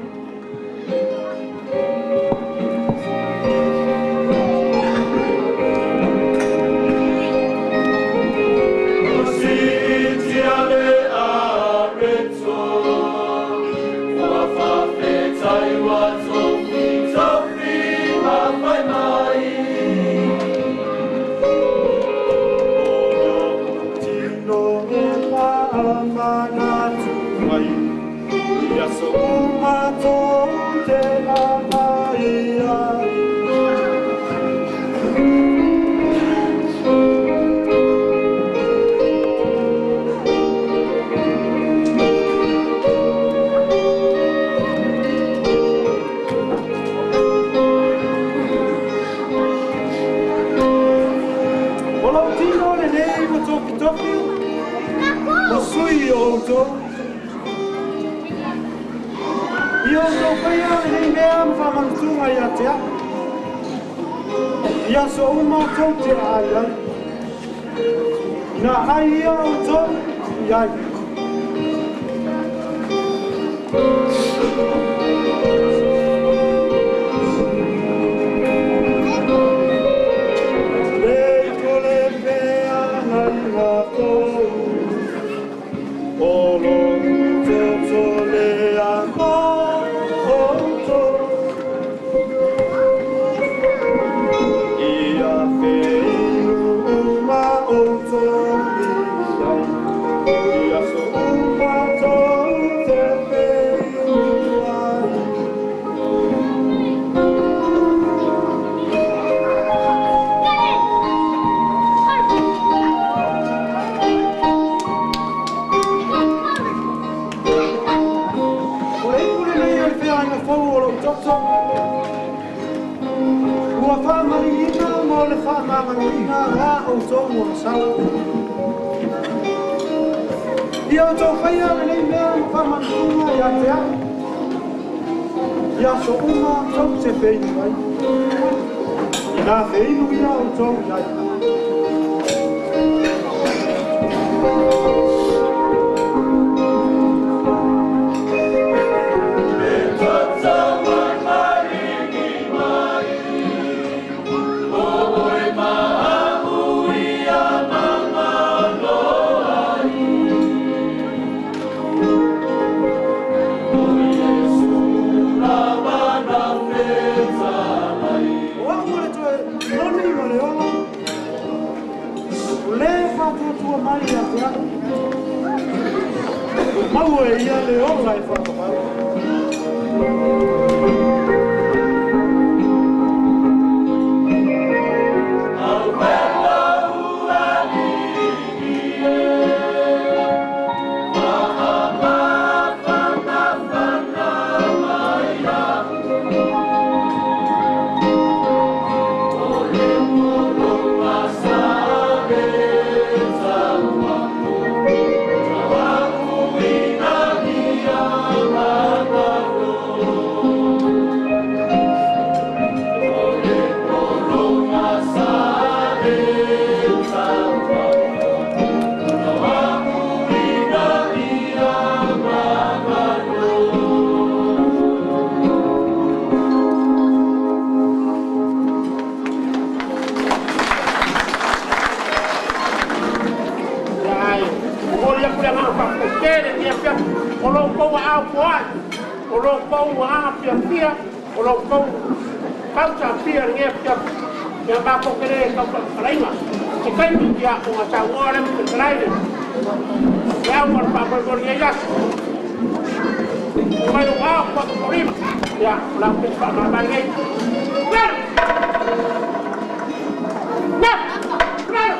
o sui o to ia so paia nei mea ma mantunga ia te ia so uma to te ai na ai o to ia Ia tau whaia nei mea whamantunga ia te au. Ia so uma tau te wheinu ai. I nā wheinu ia o tau iai. Mau e ia le o lai whakapau. Yang bako kere kau kalaima, sekai dia mengasah orang berkelain. Yang berpapar berhias, mayu apa korim, ya lapis pak mabangai. Ber, ber, ber.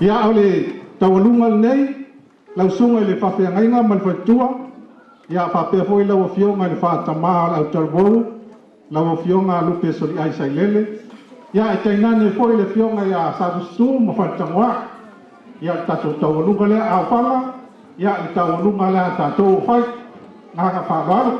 Ia ole tawalunga nei lau sunga le whawhiangainga mai whaitua ia whapea foi lau awhionga le whaatama Autalavou lau awhionga lupe soli aisa i lele ia e tainane foi le whionga ia sabustu ma whaitangoa ia tato tawalunga le AUFAGA ia le tawalunga le tato whai ngaka whawaru.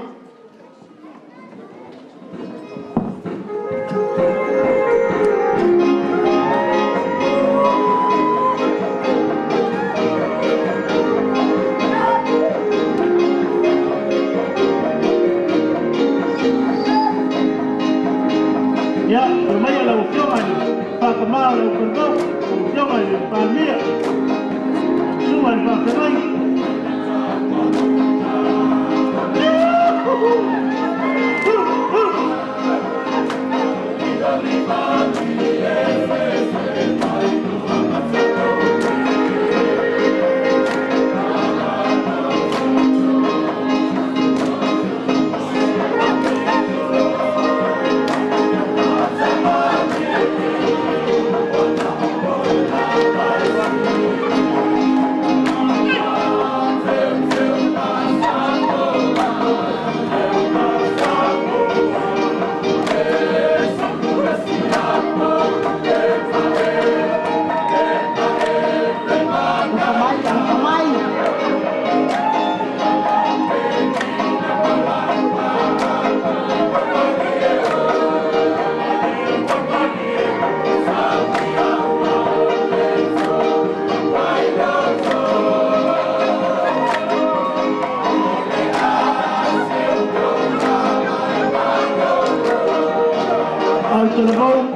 Ya, lumayan la opción ahí. Para tomar la opción ahí, para mí. Suban para que no hay.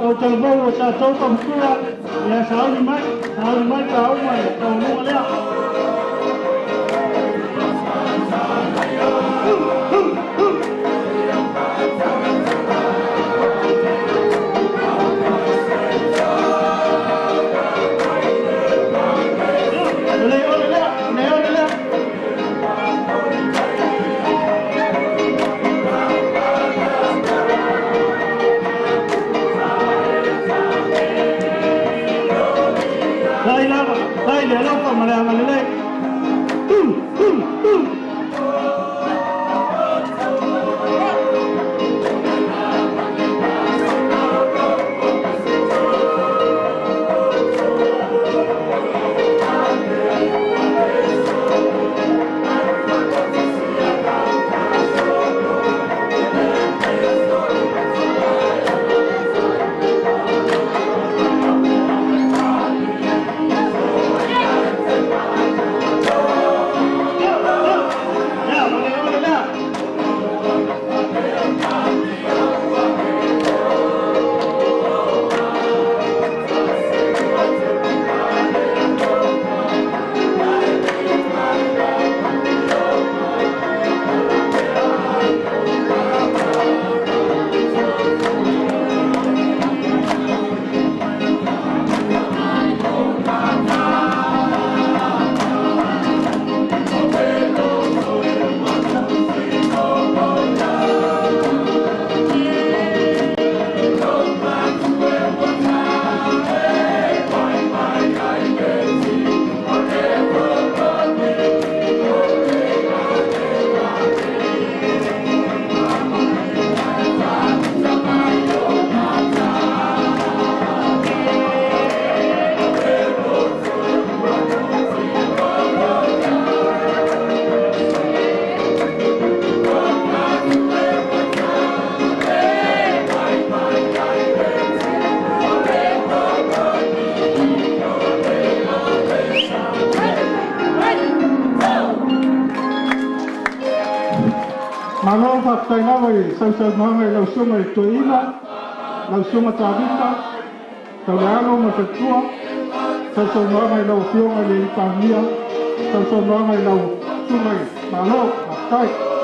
Autalavou está todo como cura e a saúde mais para uma não olha. Malo whakatainawa I sausaunanga I lausunga I Tuiātaga, lausunga tāwika, taulealo ma whatua, sausaunanga I lau whionga le I pāmia, sausaunanga I lau sunga I malo, whakatai.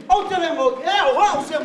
Autalavou, é o seu,